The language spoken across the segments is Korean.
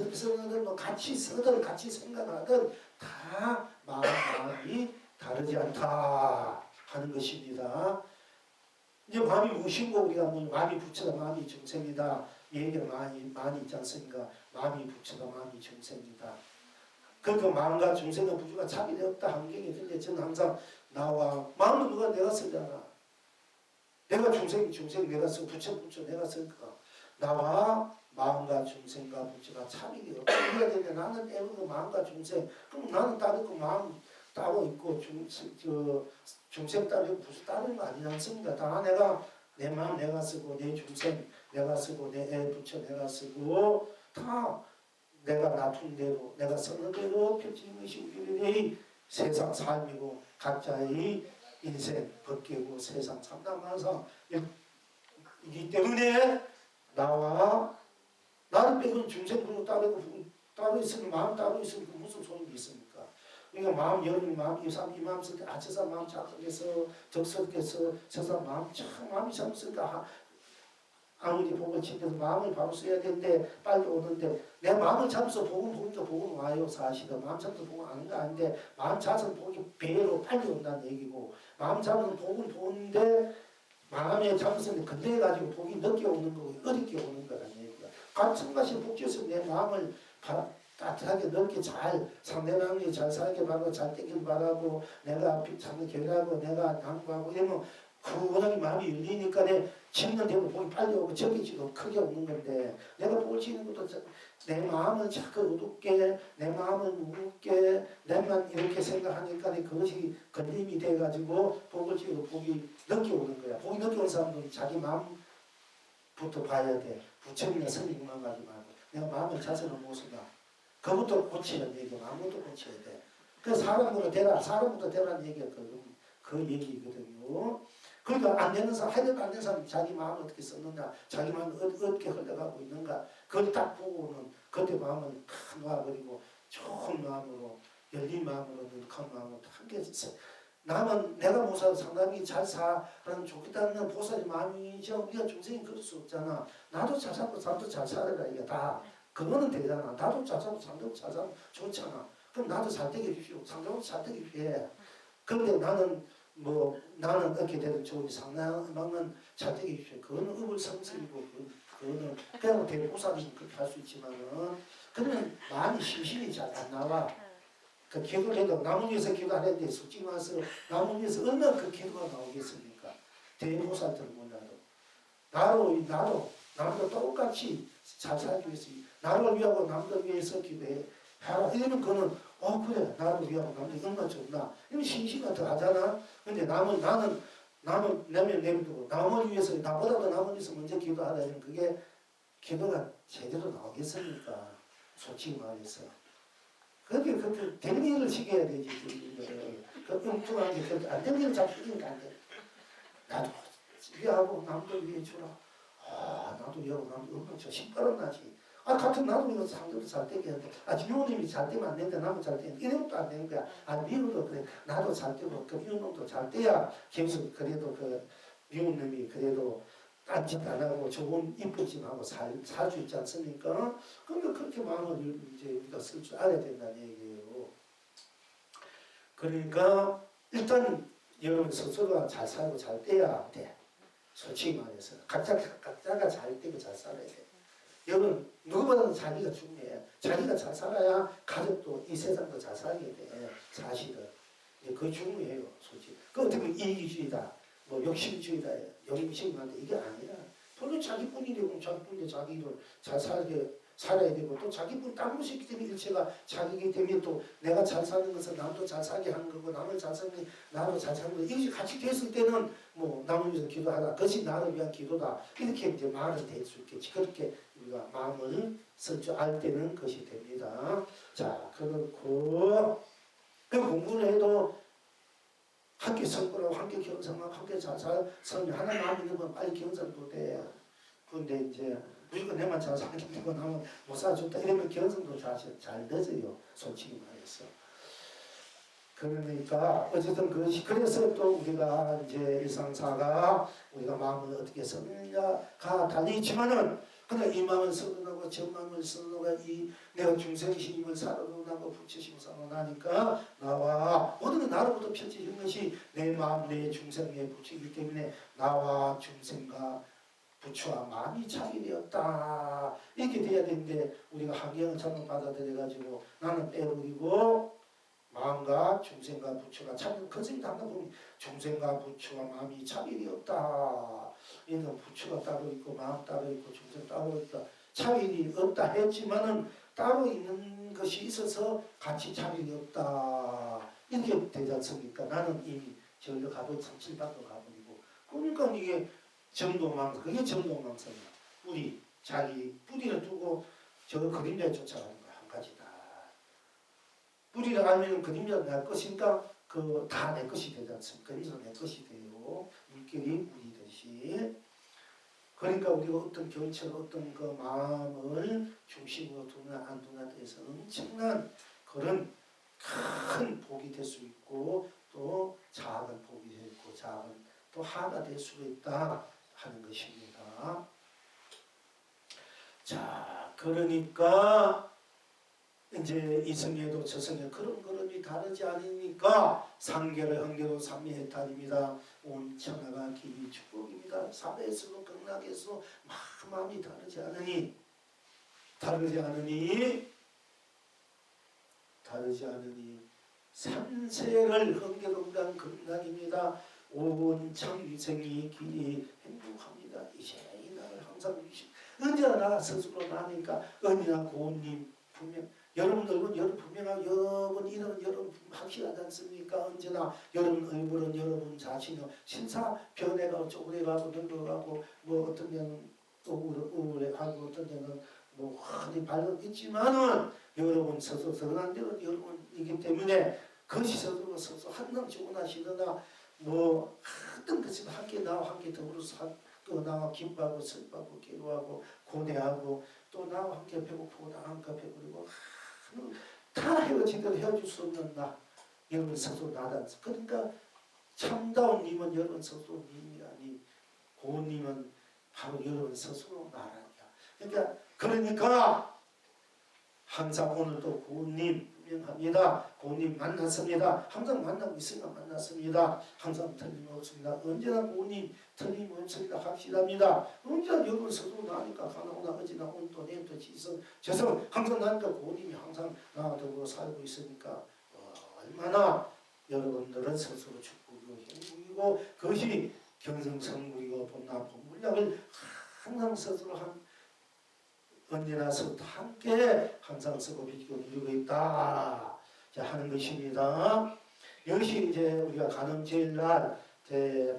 쓰든 뭐 같이 쓰든 같이 생각하든 다 마음이 다르지 않다 하는 것입니다. 이제 마음이 무엇인고 우리가 뭐 마음이 부처다 마음이 정생이다 얘기가 많이 있지 않습니까? 마음이 부처다 마음이 정생이다. 그러니까 마음과 중생과 부처가 차별이 없다 한경이 근데 저는 항상 나와 마음은 누가 내가 쓰잖아. 내가 중생 내가 쓰고 부처 내가 쓸까. 나와 마음과 중생과 부처가 차별이 없다. 그래야 되는데 나는 애고 마음과 중생 그럼 나는 따로 있고 마음 따로 있고 중생 따로 있고 부처 따로 있는 거 아니지 않습니까? 다 내가 내 마음 내가 쓰고 내 중생 내가 쓰고 내 애 부처 내가 쓰고 다 내가 놔둔 대로 내가 쓰는 대로 펼치는 것이 우리의 세상 삶이고 각자의 인생 벗기고 세상 참담한 이기 때문에 나와 나를 빼고는 중생부로 따로 있으면 마음 따로 있으면 무슨 소용이 있습니까? 그러니까 마음 열이 마음 이삼 이 마음 쓸 때 저 마음 착각해서 적설해서 세상 마음 참 마음이 참 쓰니까 아무리 복을 지켜서 마음을 바로 써야 되는데 빨리 오는데 내 마음을 잡아서 복은 와요. 사실은 마음 잡아서 복은 아는 거 아닌데 마음 잡아서 복이 배로 빨리 온다는 얘기고 마음 잡아서 복은 보는데 마음에 잡아서 건드려가지고 복이 늦게 오는 거고 어렵게 오는 거라는 얘기가 같은 것이 복지에서 내 마음을 따뜻하게 넓게 잘 상대방이 잘 살게 바라고 잘 되길 바라고 내가 참 결하고 내가 양보하고 이러면 그 워낙에 마음이 열리니까 내 짓는 대로 복이 빨리 오고 적이지도 크게 오는 건데 내가 복을 지는 것도 내 마음을 자꾸 어둡게 내 마음을 무겁게 내만 이렇게 생각하니까 그것이 건림이 돼가지고 복을 지고 복이 늦게 오는 거야. 복이 늦게 온 사람들은 자기 마음부터 봐야 돼. 부처님이나 스님만 가지 말고 내가 마음을 자세는 모습이야. 그것부터 고치는 얘기야. 마음부터 고쳐야 돼. 그래서 사람부터 되라는 얘기가 그 얘기거든요. 그러니까 안 되는 사람, 하려도 안 되는 사람이 자기 마음을 어떻게 썼느냐, 자기 마음을 어떻게 흘러가고 있는가, 그걸 딱 보고는 그때 마음을 탁 놓아버리고 좋은 마음으로, 열린 마음으로, 능한 마음으로 함께 나는 내가 못 살아 상당히 잘 살아는 좋겠다는 보살의 마음이죠. 우리가 중생이 그럴 수 없잖아. 나도 잘 살고 사람도 잘 살아라 이게 다. 그거는 되잖아. 나도 잘 살고 사람도 잘 살고 좋잖아. 그럼 나도 잘 되게 해주시오. 상대방도 잘 되게 해. 그런데 나는 어떻게 되든 좋은 상대방은 잘 되게 해주시오. 그거는 의불성설이고 그거는 그냥 대보살이 그렇게 할 수 있지만은 그러면 마음이 심심이 잘 안 나와. 그 기도를 해도 남을 위해서 기도하는데 솔직히 말해서 남을 위해서 얼마나 그 기도가 나오겠습니까? 대보살들은 몰라도 나도 똑같이 잘 살기 위해서 나를 위하고 남들 위해서 기도해 하라 이러면 그거는 그래 나를 위하고 남들 얼마나 좋나 이러면 심심가 더 하잖아. 근데 나는 내비두고 남을 위해서 나보다도 남을 위해서 먼저 기도하라 이러면 그게 기도가 제대로 나오겠습니까? 솔직히 말해서 그렇게 되는 일을 시켜야 되지. 그 엉뚱한 게 그렇게 안 되는 일을 자꾸 시키니까 안 돼. 나도 위하고 남들 위해 주라. 나도 위하고 남들 얼마나 저 신바람 나지. 같은 나도 이거 상대도 잘 되게 하는데 미호님이 잘 되면 안 되는데 나도 잘 되는데 이런 것도 안 되는 거야. 미호도 그래. 나도 잘 되고 그 미호놈도 잘 돼야 계속 그래도 그 미호님이 그래도 딴짓 안 하고 좋은 이쁘짐 하고 살 수 있지 않습니까? 그러니까 그렇게 마음을 이제 우리가 쓸 줄 알아야 된다는 얘기예요. 그러니까 일단 여러분 스스로가 잘 살고 잘 돼야 돼. 솔직히 말해서 각자가 잘 되고 잘 살아야 돼. 여러분 누구보다도 자기가 중요해. 자기가 잘 살아야 가족도 이 세상도 잘 살게 돼. 사실은 그게 중요해요. 솔직히. 그 어떻게 이기주의다. 욕심주의다, 영심한데 이게 아니라 본래 자기뿐이 되고 자기뿐인데 자기를 잘 살아야 되고 또 자기뿐 다른 것이 있기 때문에 일체가 자기이기 때문에 또 내가 잘 사는 것은 남도 잘 살게 하는 거고 남을 잘 사는 게 나도 잘 사는 거 이것이 같이 됐을 때는 남을 위해서 기도하라. 그것이 나를 위한 기도다. 이렇게 이제 말은 될 수 있겠지. 그렇게 우리가 마음을 쓸 줄 알 때는 그것이 됩니다. 자, 그렇고 공부를 해도 함께 성불하고 함께 경성하고 함께 잘 살면 하나 마음 있는 건 빨리 경성도 돼. 그런데 이제 무조건 내만 잘 살겠다고 나면 못 살아줬다 이러면 경성도 잘 늦어요. 솔직히 말해서. 그러니까 어쨌든 그래서 또 우리가 이제 일상사가 우리가 마음을 어떻게 쓰느냐가 달리지만은 그러나 이 마음을 선언하고 저 마음을 선언하고 이 내가 중생심을 사로나고 부처심 선언하니까 나와 모든 게 나로부터 펼쳐진 것이 내 마음 내 중생의 부처이기 때문에 나와 중생과 부처와 마음이 차이되었다. 이렇게 돼야 되는데 우리가 환경을 잘못 받아들여가지고 나는 빼버리고 마음과 중생과 부처가 참 그것이 담당 보면 중생과 부처와 마음이 차별이 없다. 이는 부처가 따로 있고 마음 따로 있고 중생 따로 있다. 차별이 없다 했지만은 따로 있는 것이 있어서 같이 차별이 없다. 이렇게 되지 않습니까? 나는 이미 저기로 가버리고 삼칠반도 가버리고 그러니까 이게 정도망상, 그게 정도망상이야. 뿌리, 자기 뿌리를 두고 저 그림자에 쫓아가는 거야. 한 가지다. 뿌리를 알면 그림자가 날 것이니까 그 다 내 것이 되지 않습니까? 그래서 내 것이 돼요. 물결이 뿌리듯이. 그러니까 우리가 어떤 결철, 어떤 그 마음을 중심으로 두나 안 두나에 대해서 엄청난 그런 큰 복이 될 수 있고 또 작은 복이 될 수 있고 작은 또 하가 될 수가 있다 하는 것입니다. 자, 그러니까 이제 이성에도 저성에 그런 걸음이 다르지 않으니까 상계를 한계로 삼미해탈입니다. 온 천하가 길이 축복입니다. 사배에서도 극락에서 마음이 다르지 않으니 삼세를 흥계동강 극락입니다. 온 천생이 길이 행복합니다. 이제 이 날을 항상 언제나 나 스스로 나니까 언니나 고운님 분명 여러분들은 여러분 분명하고 여러분 이런 여러분 확실하지 않습니까? 언제나 여러분 얼굴은 여러분 자신의 신사 변해가고 쪼그려가고 늙어가고 뭐 어떤 데는 우울해하고 어떤 데는 뭐 흔히 발로 있지만은 여러분 스스로 선한 대로 여러분이기 때문에 그것이 스스로 한남 좋으나 싫으나 뭐 어떤 것이 함께 나와 함께 더불어서 또 나와 기뻐하고 슬퍼하고 괴로워하고 고뇌하고 또 나와 함께 배고프고 나와 함께 배부르고 다 헤어지도록 헤어질 수 없는 나 여러분 스스로 나다. 그러니까 참다운 님은 여러분 스스로 님이 아니 고님은 바로 여러분 스스로 나라니까. 그러니까 항상 오늘도 고님 분명합니다. 고님 만났습니다. 항상 만나고 있으니까 만났습니다. 항상 틀림없습니다. 언제나 고님 틀림없습니다. 확실합니다. 언제나 여러분 스스로 나니까 가나오나 어지나 온도 내일도 지성 죄송 항상 나니까 고님이 항상 나와 더불어 살고 있으니까 얼마나 여러분들은 스스로 축복이고 행복이고 그것이 경성성물이고 본나 본물약을 항상 스스로 언제나 서로 함께 항상 서로 비추고 누리고 있다 하는 것입니다. 이것이 이제 우리가 간음제일날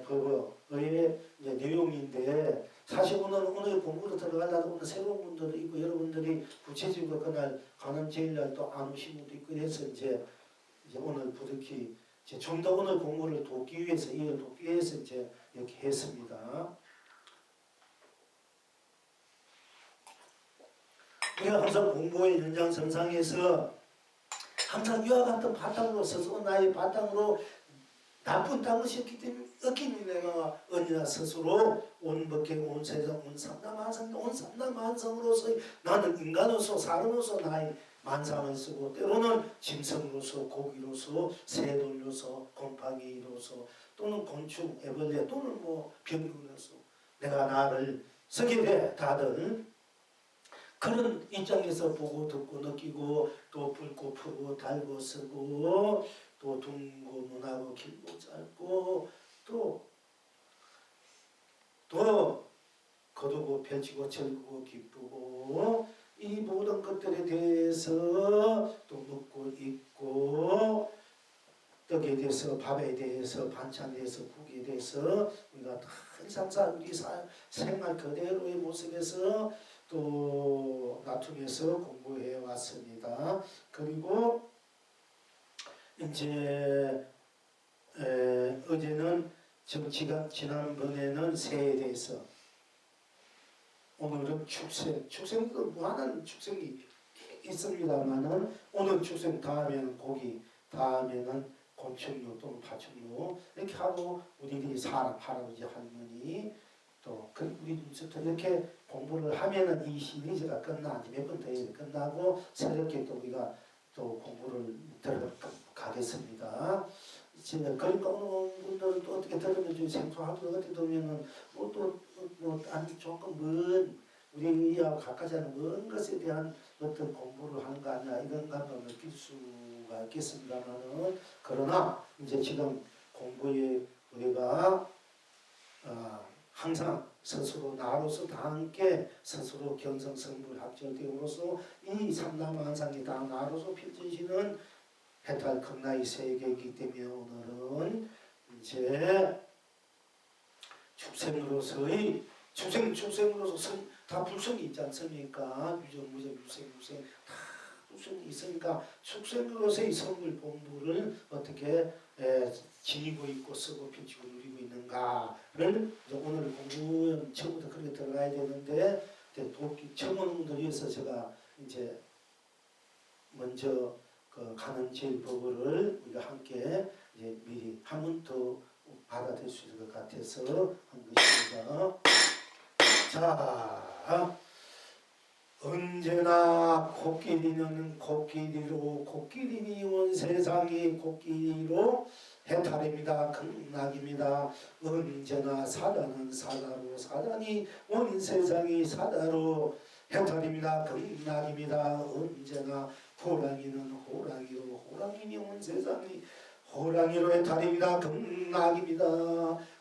법의 내용인데 사실 오늘 공부로 들어가려고 오늘 새로운 분들도 있고 여러분들이 구체적으로 그날 간음제일날 또 안 오신 분도 있고 해서 이제 오늘 부득이 좀 더 오늘 공부를 돕기 위해서 이제 이렇게 했습니다. 우리가 항상 공부의 연장선상에서 항상 이와 같은 바탕으로 스스로 나의 바탕으로 나쁜 땅것이 없기 때문에 없기는 내가 언니나 스스로 온 법계 온 세상 온 삼남만성으로서 나는 인간으로서 사람으로서 나의 만상을 쓰고 때로는 짐승으로서 고기로서 새돌로서 곰팡이로서 또는 곤충 애벌레 또는 뭐 병균으로서 내가 나를 쓰게 돼. 다들 그런 입장에서 보고 듣고 느끼고 또 붉고 푸르고 달고 쓰고 또 둥고 문하고 길고 짧고 또 거두고 펼치고 즐기고 기쁘고 이 모든 것들에 대해서 또 묻고 있고 떡에 대해서 밥에 대해서 반찬에 대해서 국에 대해서 우리가 항상 우리 생활 그대로의 모습에서 또 나툼에서 공부해 왔습니다. 그리고 이제 어제는 지난번에는 새에 대해서 오늘은 축생도 무한한 축생이 있습니다만은 오늘 축생 다음에는 고기 다음에는 곤충류 또는 파충류 이렇게 하고 우리들이 사람 할아버지 할머니 또 우리 이렇게 공부를 하면은 이 시리즈가 끝나 몇 번 더 끝나고 새롭게 또 우리가 또 공부를 들어가겠습니다. 그러니까 오는 분들은 또 어떻게 들으면 좀 생소하고 어떻게 들으면은 뭐또뭐 아니 조금 먼 우리하고 가까지 않은 먼 것에 대한 어떤 공부를 하는 거 아니야 이런 감각을 느낄 수가 있겠습니다만은 그러나 이제 지금 공부에 우리가 항상 스스로 나로서 다 함께 스스로 경성성불 학절됨으로써 이 삼라만상이 다 나로서 펼쳐지는 해탈 극락의 세계이기 때문에 오늘은 이제 축생으로서의 축생으로서 다 불성이 있지 않습니까? 유전, 무전, 유생 다 불성이 있으니까 축생으로서의 성불 본부를 어떻게 지니고 있고 쓰고 펼치고 누리고 있는가를 오늘 공부는 처음부터 그렇게 들어가야 되는데 처음을 위해서 제가 이제 먼저 가는 제일 법을 우리가 함께 이제 미리 한 번 더 받아들일 수 있을 것 같아서 한 것입니다. 자, 언제나 코끼리는 코끼리니 온 세상이 코끼리로 해탈입니다. 극락입니다. 언제나 사자는 사자로 사자니 온 세상이 사자로 해탈입니다. 극락입니다. 언제나 호랑이는 호랑이니 온 세상이 호랑이로 해탈입니다. 극락입니다.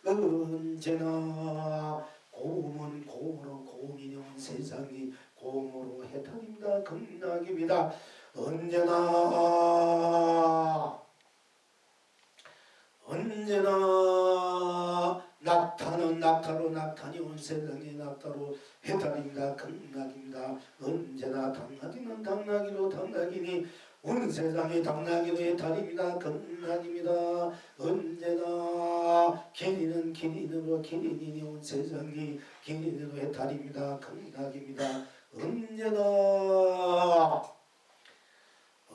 언제나 곰이니 온 세상이 곰으로 해탈입니다. 극락입니다. 언제나 낙타는 낙타니 온 세상이 낙타로 해탈입니다. 극락입니다. 언제나 당나귀는 당나귀니 온 세상이 당나귀로 해탈입니다. 극락입니다. 언제나 기린이니 온 세상이 기린으로 해탈입니다. 극락입니다.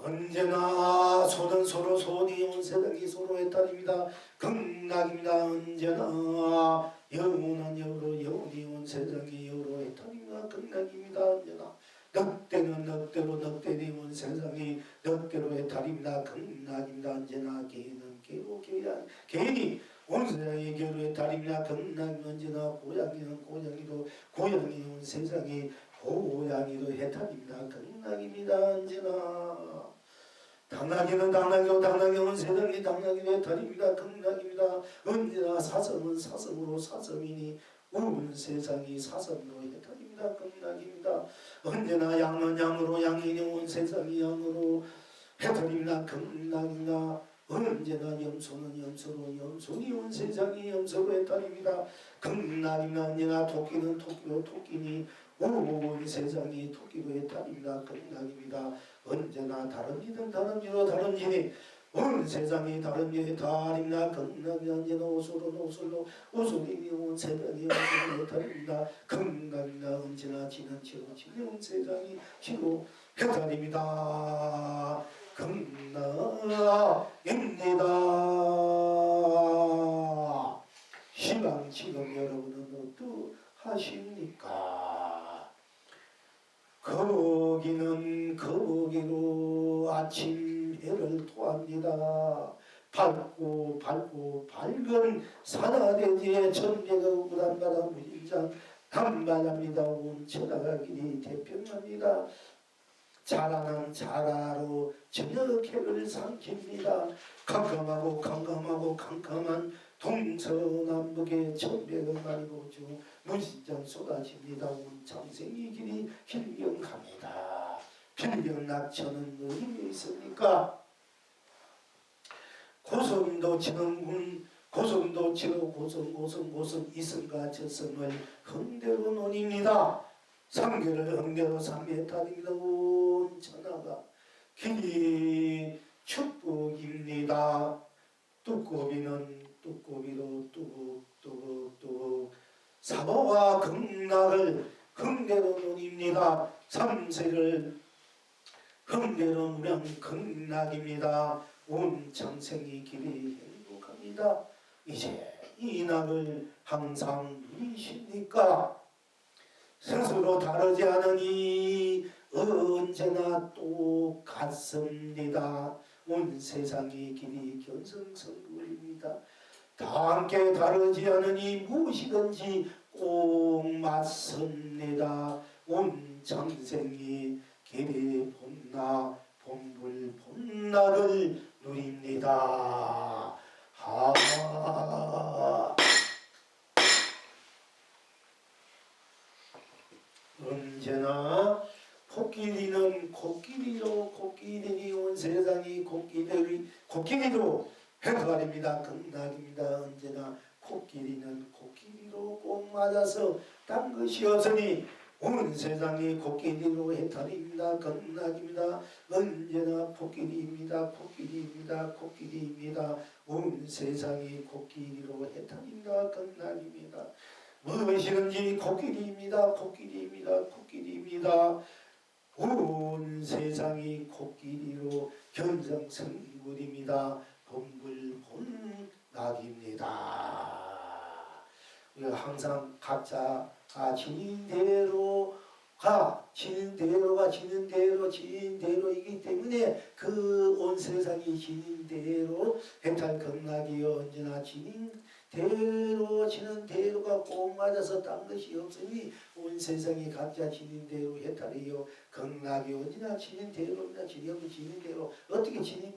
언제나 소는 서로 소니 온 세상이 서로 해탈입니다. 극락입니다. 언제나 여우는 여운이 온 세상이 여우로 해탈입니다. 극락입니다. 언제나 늑대는 늑대니 온 세상이 늑대로 해탈입니다. 극락입니다. 언제나 개는 개인이 온 세상이 개로 해탈입니다. 극락입니다. 언제나 고양이는 고양이 온 세상이 고양이로 해탈입니다. 극락입니다. 언제나 당나귀는 당나귀 온 세상이 당나귀로 해탈입니다. 극락입니다. 언제나 사슴은 사슴으로 사슴이니 온 세상이 사슴으로 해탈입니다. 극락입니다. 언제나 양은 양으로 양이니 온 세상이 양으로 해탈입니다. 극락입니다. 언제나 염소는 염소니 온 세상이 염소로 해탈입니다. 극락입니다. 언제나 토끼는 토끼로 토끼니 온 세상이 토끼로 해탈입니다. 극락입니다. 언제나 다름쥐니 온 세상이 다름쥐에 해탈입니다. 극락이 언제나 오솔이니 온 세상이 오솔로 해탈입니다. 극락입니다. 언제나 지는 온 세상이 지로 해탈입니다. 극락입니다. 시방 지금 여러분은 어떠하십니까? 거기로 아침 해를 토합니다. 밝은 산하대지에 천배가 우단바다 무진장 한바다입니다. 온 천하가 길이 태평합니다. 자라는 자라로 저녁 해를 삼킵니다. 캄캄한 동서남북의 천백은 마리고주 무진장 쏟아집니다. 온 장생이 길이 필경합니다. 필경 낙천은 어디에 있습니까? 고성도 지는군 고성도 지로 고성 이성과 저성을 흥대로 논입니다. 상계를 흥대로 삼해탈입니다. 온 천하가 길이 축복입니다. 두꺼비로 뚜벅 사보와 극락을 흥대로 논입니다. 삼세를 흥대로 무량 극락입니다. 온 장생이 길이 행복합니다. 이제 이 나를 항상 누리십니까? 스스로 다르지 않으니 언제나 똑같습니다. 온 세상의 길이 견성성불입니다. 다 함께 다르지 않으니 무엇이든지 꼭 맞습니다. 온 장생이 길이 본나 본불 본나를 누립니다. 언제나 코끼리는 코끼리로 코끼리니 온 세상이 코끼리로 해탈입니다. 극락입니다. 언제나 코끼리는 코끼리로 꼭 맞아서 딴 것이 없으니 온 세상이 코끼리로 해탈입니다. 극락입니다. 언제나 코끼리입니다. 코끼리입니다. 코끼리입니다. 온 세상이 코끼리로 해탈입니다. 극락입니다. 무엇이든지 코끼리입니다. 코끼리입니다. 코끼리입니다. 온 세상이 코끼리로 견성성불입니다. 본불본낙입니다. 우리가 항상 각자 지닌 대로가 지닌 대로이기 때문에 그 온 세상이 지닌 대로 해탈 극락이요 언제나 지닌 대로가 꼭 맞아서 딴 것이 없으니 온 세상이 각자 지닌 대로 해탈이요 극락이 언제나 지닌 대로입니다. 지닌 대로 어떻게 지닌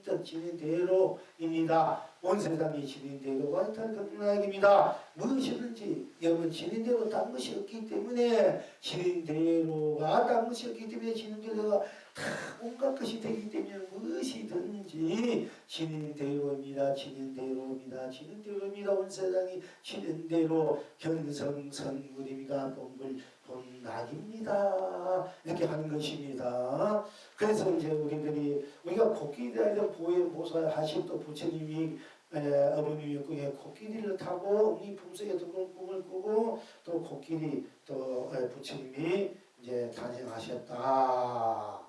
대로입니다. 온 세상이 지닌 대로가 해탈 극락입니다. 무엇이든지 여러분 지닌 대로 딴 것이 없기 때문에 지닌 대로가 딴 것이 없기 때문에 지닌 대로가 다 온갖 것이 되기 때문에 무엇이든지 지닌 대로입니다. 지닌 대로입니다. 온 세상이 지닌 대로 견성선물입니다. 본낙입니다. 이렇게 하는 것입니다. 그래서 이제 우리가 코끼리를 보살 하신 또 부처님이 어머님이 코끼리를 타고 어머니 품속에 들어온 꿈을 꾸고 또 코끼리 또 부처님이 이제 탄생하셨다.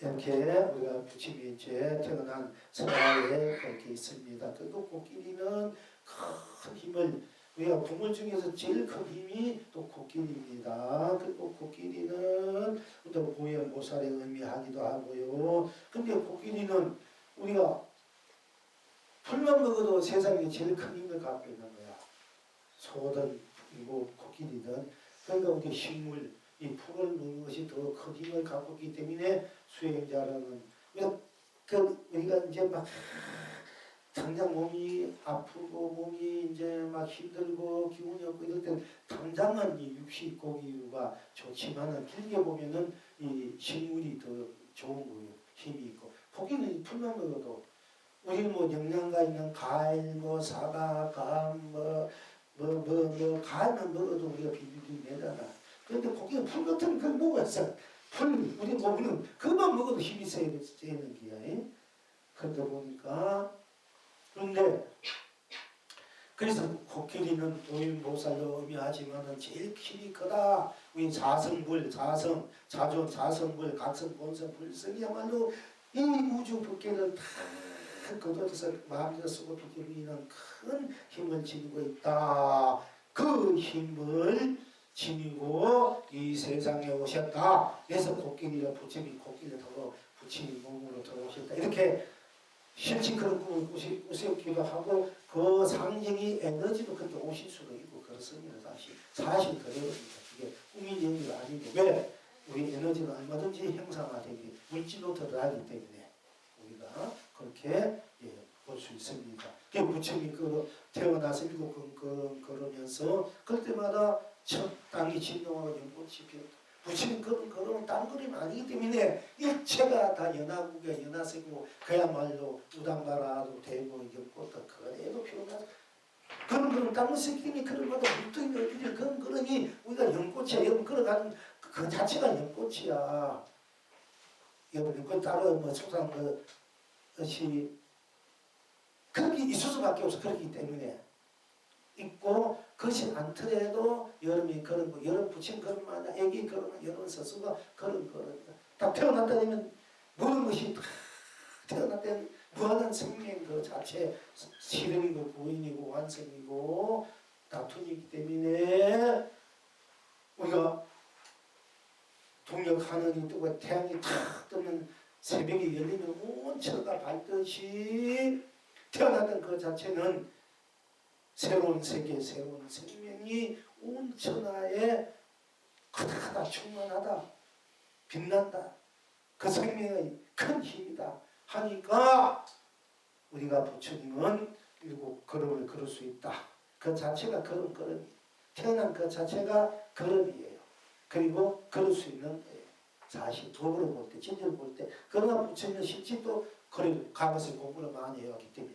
이렇게 우리가 부처님이 이제 태어난 설화에 그렇게 있습니다. 그리고 코끼리는 큰 힘을 우리가 동물 중에서 제일 큰 힘이 또 코끼리입니다. 그리고 코끼리는 또 보현보살의 의미하기도 하고요. 근데 코끼리는 우리가 풀만 먹어도 세상에 제일 큰 힘을 갖고 있는 거야. 소든 코끼리든. 그러니까 우리 식물 이 풀을 먹는 것이 더 큰 힘을 갖고 있기 때문에 수행자라는 우리가 이제 막 당장 몸이 아프고 몸이 이제 막 힘들고 기운이 없고 이럴 때 당장은 이 육식 고기가 좋지만은 길게 보면은 이 식물이 더 좋은 거예요. 힘이 있고 고기는 풀만 먹어도 우리는 영양가 있는 과일 사과 감과일만 먹어도 우리가 비비비 내잖아. 그런데 고기는 풀 같은 걸 먹었어. 우리 몸은 그만 먹어도 힘이 세는 기야. 그러다 보니까 그런데 그래서 코끼리는 도인보살로 의미하지만은 제일 힘이 크다. 우리 자성불, 자성불, 각성, 본성, 불성이야말로 이 우주 법계를 다 거둬서 마음대로 쓰고 비켜주는 큰 힘을 지니고 있다. 그 힘을 지니고 이 세상에 오셨다. 그래서 부처님이 코끼리를 타고 부처님 몸으로 들어오셨다. 이렇게 실제 그런 꿈을 꾸셨기도 하고 그 상징이 에너지도 그렇게 오실 수도 있고 그렇습니다. 사실 그대로입니다. 이게 꿈이 얘기가 아니고 왜? 우리 에너지는 얼마든지 형상화되기 물질로 들어가기 때문에 우리가 그렇게 볼 수 있습니다. 부처님이 태어나서 일곱 걸으면서 그럴 때마다 첫 땅이 진동하고 연꽃이 피었다. 부처님 걸으면 딴 그림 아니기 때문에 일체가 다 연화국에 연화색이고 그야말로 우당바라도 되고 연꽃도 그대로 피어나서 그런 거는 딴 것이기 때문에 그런 거도 물등이 어디를 그런 거니 우리가 연꽃이야. 여러분 걸어가는 그 자체가 연꽃이야. 여러분 연꽃 따로 속상한 것이 그렇게 있을 수밖에 없어. 그렇기 때문에 있고 그것이 않더라도 여러분이 그런 거 여러분 부친 그런마다 애기 그러면 여러분 스스로가 그런 딱 태어났다 되면 모든 것이 다 태어났다는 무한한 생명 그 자체 실현이고 구원이고 완성이고 다툼이기 때문에 우리가 동력하늘이 뜨고 태양이 탁 뜨면 새벽이 열리면 온 천하가 밝듯이 태어났던 그 자체는 새로운 세계, 새로운 생명이 온 천하에 가득하다, 충만하다, 빛난다. 그 생명의 큰 힘이다 하니까 우리가 부처님은 일곱 걸음을 걸을 수 있다. 그 자체가 걸음이 태어난 그 자체가 걸음이에요. 그리고 걸을 수 있는 사실 도구로 볼 때, 진리를 볼 때 그러나 부처님은 실제 또 과거에서 공부를 많이 해왔기 때문에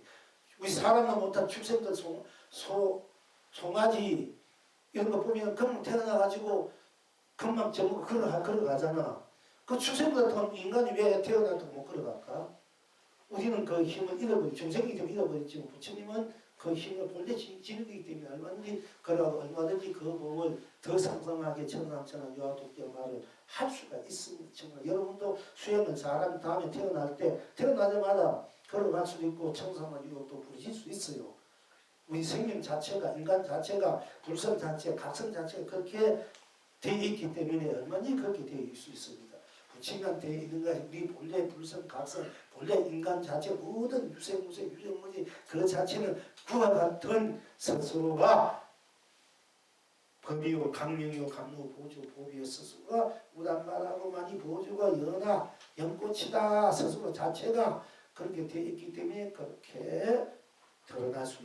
우리 사람은 못한 출생들 송아지 이런 거 보면 금방 태어나가지고 금방 저거 걸어가잖아. 그 출생보다 더 인간이 왜 태어나도 못 걸어갈까? 우리는 그 힘을 잃어버리고 중생이 좀 잃어버렸지만 부처님은 그 힘을 본래 지니기 때문에 얼마든지 걸어가고 얼마든지 그 법을 더 상상하게 천상천하 유아독교 말을 할 수가 있습니다. 정말 여러분도 수행은 사람 다음에 태어날 때 태어나자마자 걸어갈 수도 있고 청상한 유혹도 부르실 수 있어요. 우리 생명 자체가 인간 자체가 불성 자체, 각성 자체가 그렇게 되어 있기 때문에 얼마든지 그렇게 되어 있을 수 있습니다. 부처님한테 있는 것이 우리 본래 불성, 각성, 본래 인간 자체 모든 유생무생, 유정무지 그 자체는 그와 같은 스스로가 법이요, 강명이요, 감로, 보조, 보비요, 스스로가 무단말하고 많이 보조가 연하, 연꽃이다. 스스로 자체가 그렇게 되어 있기 때문에 그렇게 드러날 수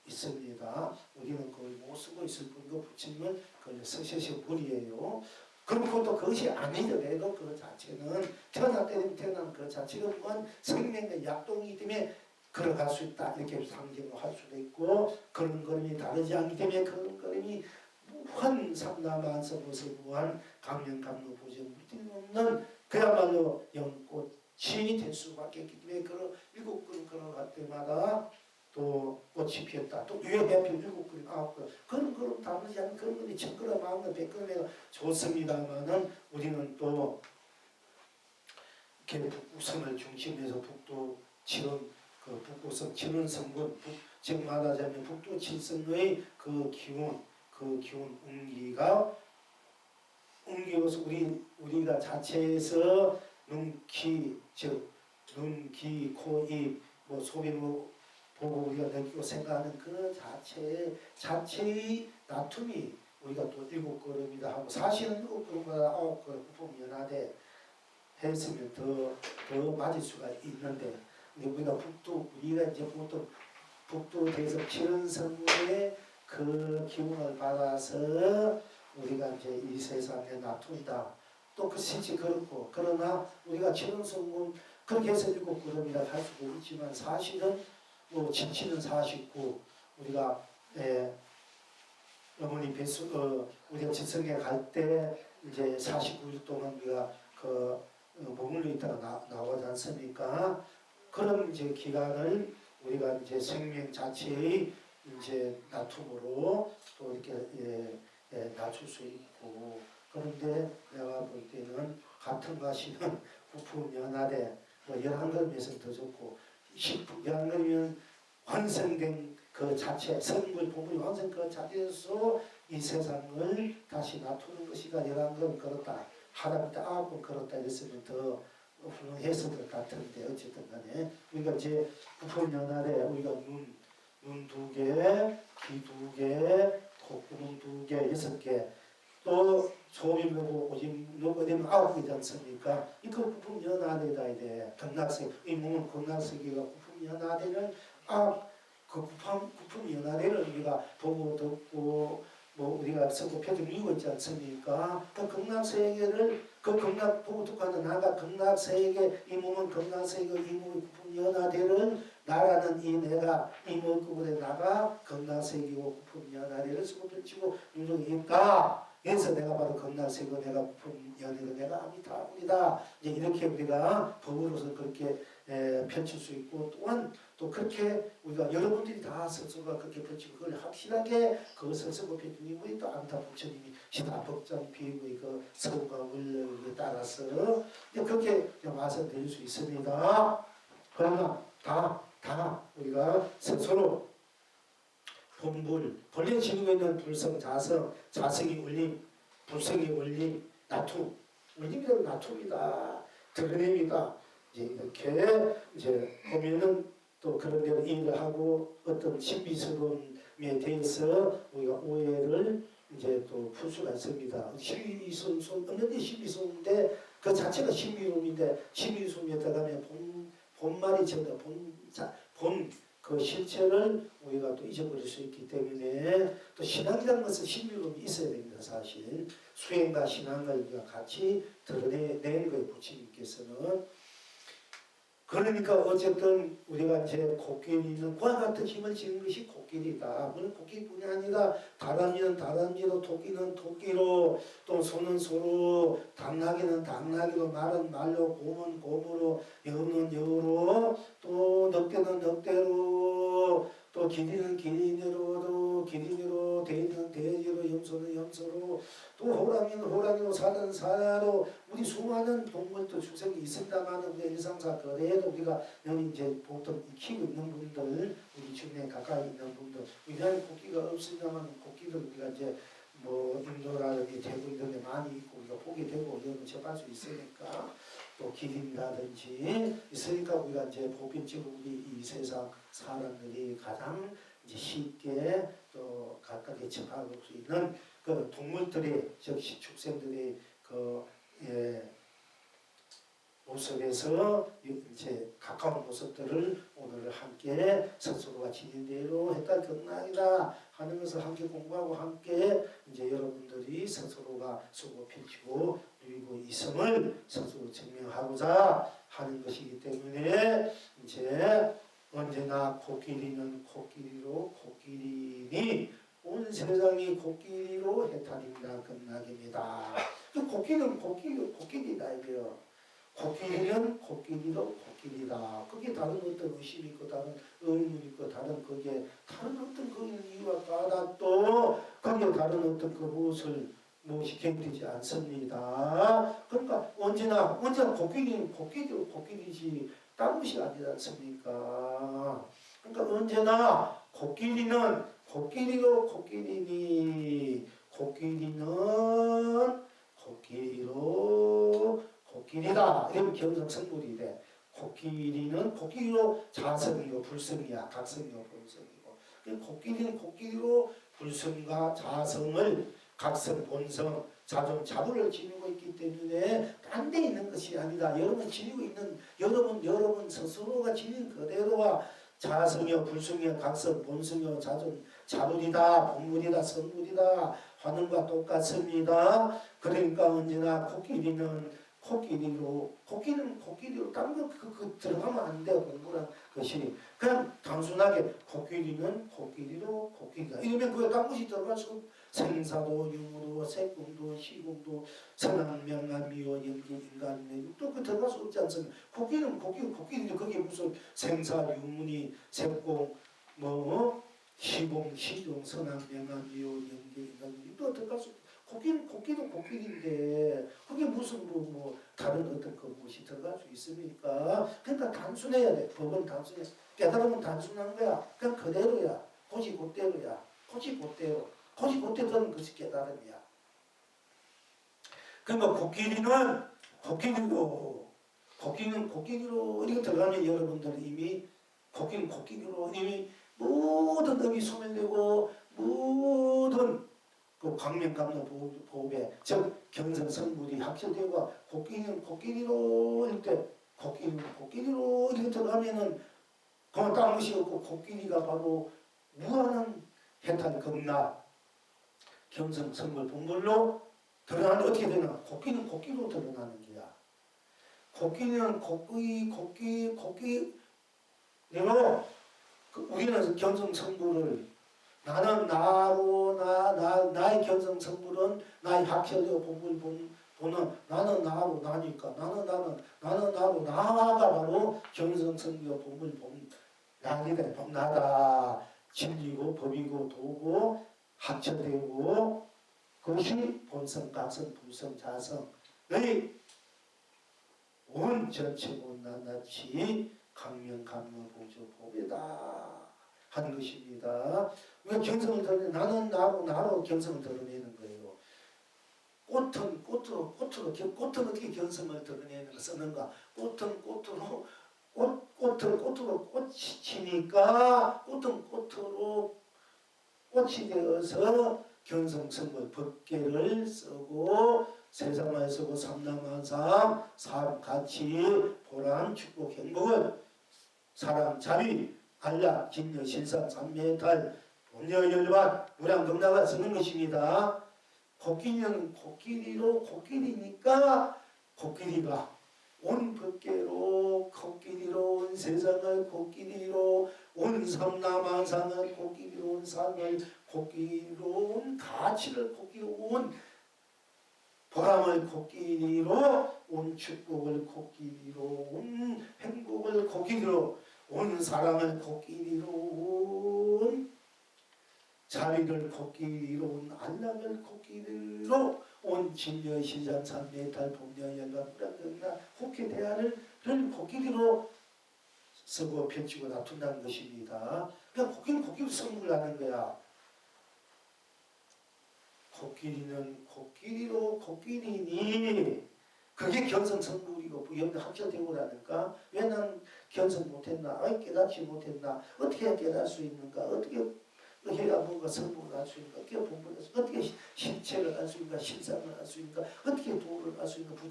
있습니다. 우리는 그걸 못 쓰고 있을 뿐이고 부처님은 그걸 쓰셔서 물이에요. 그럼 그것도 그것이 아니더라도 그 자체는 태어날 때 태어난 그 자체가 무한 생명의 약동이기 때문에 걸어갈 수 있다. 이렇게 상징을 할 수도 있고 그런 걸음이 다르지 않기 때문에 그런 걸음이 무한 삼라만서보서 무한 강명감로 보정 없는 그야말로 연꽃이 될 수밖에 없기 때문에 그 일곱 걸음 걸어갈 때마다 또 꽃이 피었다. 또 위에 해필 일곱 그림, 아홉 그림. 그런 그림 다르지 않은 그런 그림이 천 그림, 마흔 그림, 백 그림이 좋습니다만은 우리는 또 이렇게 북극성을 중심해서 북두 칠원 그 북극성 칠원 성분, 즉 말하자면 북두 칠성의 그 기운 운기가 옮겨서 우리가 자체에서 눈, 귀, 코, 입, 뭐 소변 보고 우리가 느끼고 생각하는 그 자체의 다툼이 우리가 또 일곱 걸음이다 하고 사실은 일곱 걸음보다 아홉 걸음 부품 연하되 했으면 더 맞을 수가 있는데 우리가 우리가 이제 보통 북두 대에서 칠은성의 그 기운을 받아서 우리가 이제 이 세상에 놔둔다. 또 그 실제 그렇고 그러나 우리가 칠은성분 그렇게 해서 일곱 걸음이라 할 수도 있지만 사실은 뭐 진치는 49 우리가 어머니 우리가 지성에 갈 때 이제 49일 동안 우리가 머물러 있다가 나오지 않습니까? 그런 이제 기간을 우리가 이제 생명 자체의 이제 다툼으로 또 이렇게 낮출 수 있고 그런데 내가 볼 때는 같은 가시는 부품연하되 뭐 11걸음에서는 더 좋고 11걸음이면 완성된 그 자체 성불 부분이 완성 그 자체에서 이 세상을 다시 놔두는 것이가 11걸음 걸었다 하다못해 9번 걸었다 이랬으면 더 훌륭했을 것 같은데 어쨌든 간에 우리가 이제 부품연하되 우리가 눈 2개, 귀 2개, 콧구멍 2개, 6개 또 소변 보고 오줌 누고 되면 9개지 않습니까? 이거 부품 연하되다 이래. 극락세 이 몸은 극락세계가 부품 연하되는 그 부품 연하되는 우리가 보고 듣고 뭐 우리가 서고 표정 이고 있지 않습니까? 그 극락세계를 그 극락 보고 듣고 하는 나가 극락세계 이 몸은 극락세계 이 몸이 부품 연하되는 나라는 이 내가 이 몸구분에 나가 극락세계고 부품 연하되는 서고 펼치고 누적이 있다. 그래서 내가 바로 극락세계고 내가 부품 연하되고 내가 아미타불이다. 이제 이렇게 우리가 법으로서 그렇게 펼칠 수 있고 또한 또 그렇게 우리가 여러분들이 다 스스로가 그렇게 펼치고 그걸 확실하게 그것을 스스로 펼치는 인물이 또 안타 부처님이 시다법정 비의 그 성과 원력에 따라서 그렇게 와서 드릴 수 있습니다. 그러나 다 우리가 스스로 본래 지니고 있는 불성, 자성, 자성이 울림, 불성이 울림, 나툼, 울림이라는 나툼이다, 드러냄이다. 이제 이렇게 이제 보면은 또 그런 데를 이해를 하고 어떤 신비스러움에 대해서 우리가 오해를 이제 또 풀 수가 있습니다. 신비스러움 없는데 신비스러운데 그 자체가 신비로움인데 신비스러움에 들어가면 본말이 전혀 본 그 실체를 우리가 또 잊어버릴 수 있기 때문에 또 신앙이라는 것은 신비로움이 있어야 됩니다. 사실 수행과 신앙을 우리가 같이 드러내는 거예요. 부처님께서는. 그러니까 어쨌든 우리가 이제 코끼리는 그와 같은 힘을 지닌 것이 코끼리다. 물론 코끼리뿐이 아니라 다람쥐는 다람쥐로, 토끼는 토끼로, 또 소는 소로, 당나귀는 당나귀로, 말은 말로, 곰은 곰으로, 여우는 여우로, 또 늑대는 늑대로, 또 기린은 기린으로, 기린으로, 돼지는 돼지로, 염소는 염소로, 또 호랑이는 호랑이로, 사자는 사자로. 우리 수많은 동물도 출생이 있습니다만 우리 일상사 거래에도 우리가 여기 이제 보통 키우고 있는 분들, 우리 주변에 가까이 있는 분들, 우리나라에 코끼리가 없습니다만 코끼리를 우리가 이제 뭐 인도라든지 대구 이런 데 많이 있고 우리가 보게 되고 이런 접할 수 있으니까, 또 기린이라든지 있으니까 우리가 이제 보편적으로 우리 이 세상 사람들이 가장 이제 쉽게 또 가깝게 접할 수 있는 그 동물들의, 즉 식축생들의 그 모습에서 이제 가까운 모습들을 오늘 함께 스스로가 지닌 대로 했다 경락이다 하는 것을 함께 공부하고 함께 이제 여러분들이 스스로가 수고 펼치고 누리고 있음을 스스로 증명하고자 하는 것이기 때문에 이제 언제나 코끼리는 코끼리로, 코끼리니 온 세상이 코끼리로 해탈입니다. 극락입니다. 코끼리는 코끼리다 이게요. 코끼리는 코끼리로 코끼리다. 그게 다른 어떤 의심이 있고 다른 의문이 있고 다른 그게 다른 어떤 그 이유와 까닭도 그게 다른 어떤 그 무엇이 갱되지 않습니다. 그러니까 언제나 코끼리는 코끼리로 코끼리지 다른 것이 아니지 않습니까? 그러니까 언제나 코끼리는 코끼리로 코끼리니 코끼리는 코끼리로 코끼리다. 이러면 경성성물이 돼. 코끼리는 코끼리로 자성이고 불성이야. 각성이고 본성이고. 코끼리는 코끼리로 불성과 자성을 각성, 본성, 자존, 자부를 지니고 있기 때문에 딴 데 있는 것이 아니다. 여러분 지니고 있는 여러분 스스로가 지닌 그대로와 자성이요 불성이요 각성, 본성이요 자존, 자부이다, 본물이다, 성물이다 하는 것과 똑같습니다. 그러니까 언제나 코끼리는 코끼리로 딴 거 들어가면 안 돼요. 공부란 것이 그냥 단순하게 코끼리는 코끼리로 코끼리다. 이러면 그게 딴 것이 들어갈 수 없고 생사도 유무도 색공도 시공도 선악명암미와 연기 인간의 또 그 들어갈 수 없지 않습니까? 코끼리는 코끼리인데 그게 무슨 생사 유무니 색공 뭐 시공 시종 선악명암미와 연기 인간의 또 들어갈 수 코끼리도 코끼리인데 그게 무슨 뭐 다른 어떤 그 무엇이 들어갈 수 있습니까? 그러니까 단순해야 돼. 법은 단순해. 깨달으면 단순한 거야. 그냥 그대로야. 고지 곧대로야. 고지 곧대로 되는 것이 깨달음이야. 그러니까 코끼리로 이렇게 들어가면 여러분들은 이미 코끼리로 이미 모든 의미 소멸되고 모든 그 광명감로 보호배 즉 경성성물이 확실되고 코끼리는 코끼리로 이렇게 코끼리로 이렇게 들어가면은 그만 딴 것이 없고 코끼리가 바로 무한한 해탈 극락 경성성물 본물로 드러나는 어떻게 되나? 코끼리는 코끼리로 드러나는 거야. 코끼리는 코끼리로 우리는 경성성물을 나는 나로 나의 견성성물은 나의 학설이고 본물 보는 나는 나로 나니까 나는 나로 나가 바로 견성성이고 본물 나니까 나다 진리고 법이고 도고 학설되고 그것이 본성, 각성, 불성, 자성의 온 전체고 낱낱이 강명 감무 보조 보배다 하는 것입니다. 왜 견성을 드러내? 나는 나로 견성을 드러내는 거예요. 꽃은 꽃으로 꽃은 어떻게 견성을 드러내는 거 쓰는가? 꽃은 꽃으로 꽃이 치니까 꽃은 꽃으로 꽃이 되어서 견성성물 법계를 쓰고 세상을 쓰고 삼남한상 사람같이 보람 축복 행복을 사람 자비 안락 진여 신상 삼매달 본여 열반 무량경락을 쓰는 것입니다. 코끼리는 코끼리로 코끼리니까 코끼리가 온 법계로 코끼리로 온 세상을 코끼리로 온 삼남한상을 코끼리로 온 삶을 코끼리로 온 가치를 코끼리로 온 보람을 코끼리로 온 축복을 코끼리로 온 행복을 코끼리로 온 사랑을 코끼리로 온 자비를 코끼리로 온 안락을 코끼리로 온 진여 신장 삼매달 법령 연관 불안경이나 국회 대안을 코끼리로 쓰고 펼치고 다툰다는 것입니다. 그러니까 코끼리는 코끼리 선물하는 거야. 코끼리는 코끼리로 코끼리니 그게 견성성불이고 여러분 학자되고라니까 왜 난 견성 못했나? 깨닫지 못했나? 어떻게 깨달을 수 있는가? 어떻게 해가 뭔가 성불을 할 수 있는가? 어떻게 본분을 어떻게 실체를 알 수 있는가? 실상을 알 수 있는가? 어떻게 도를 알 수 있는가?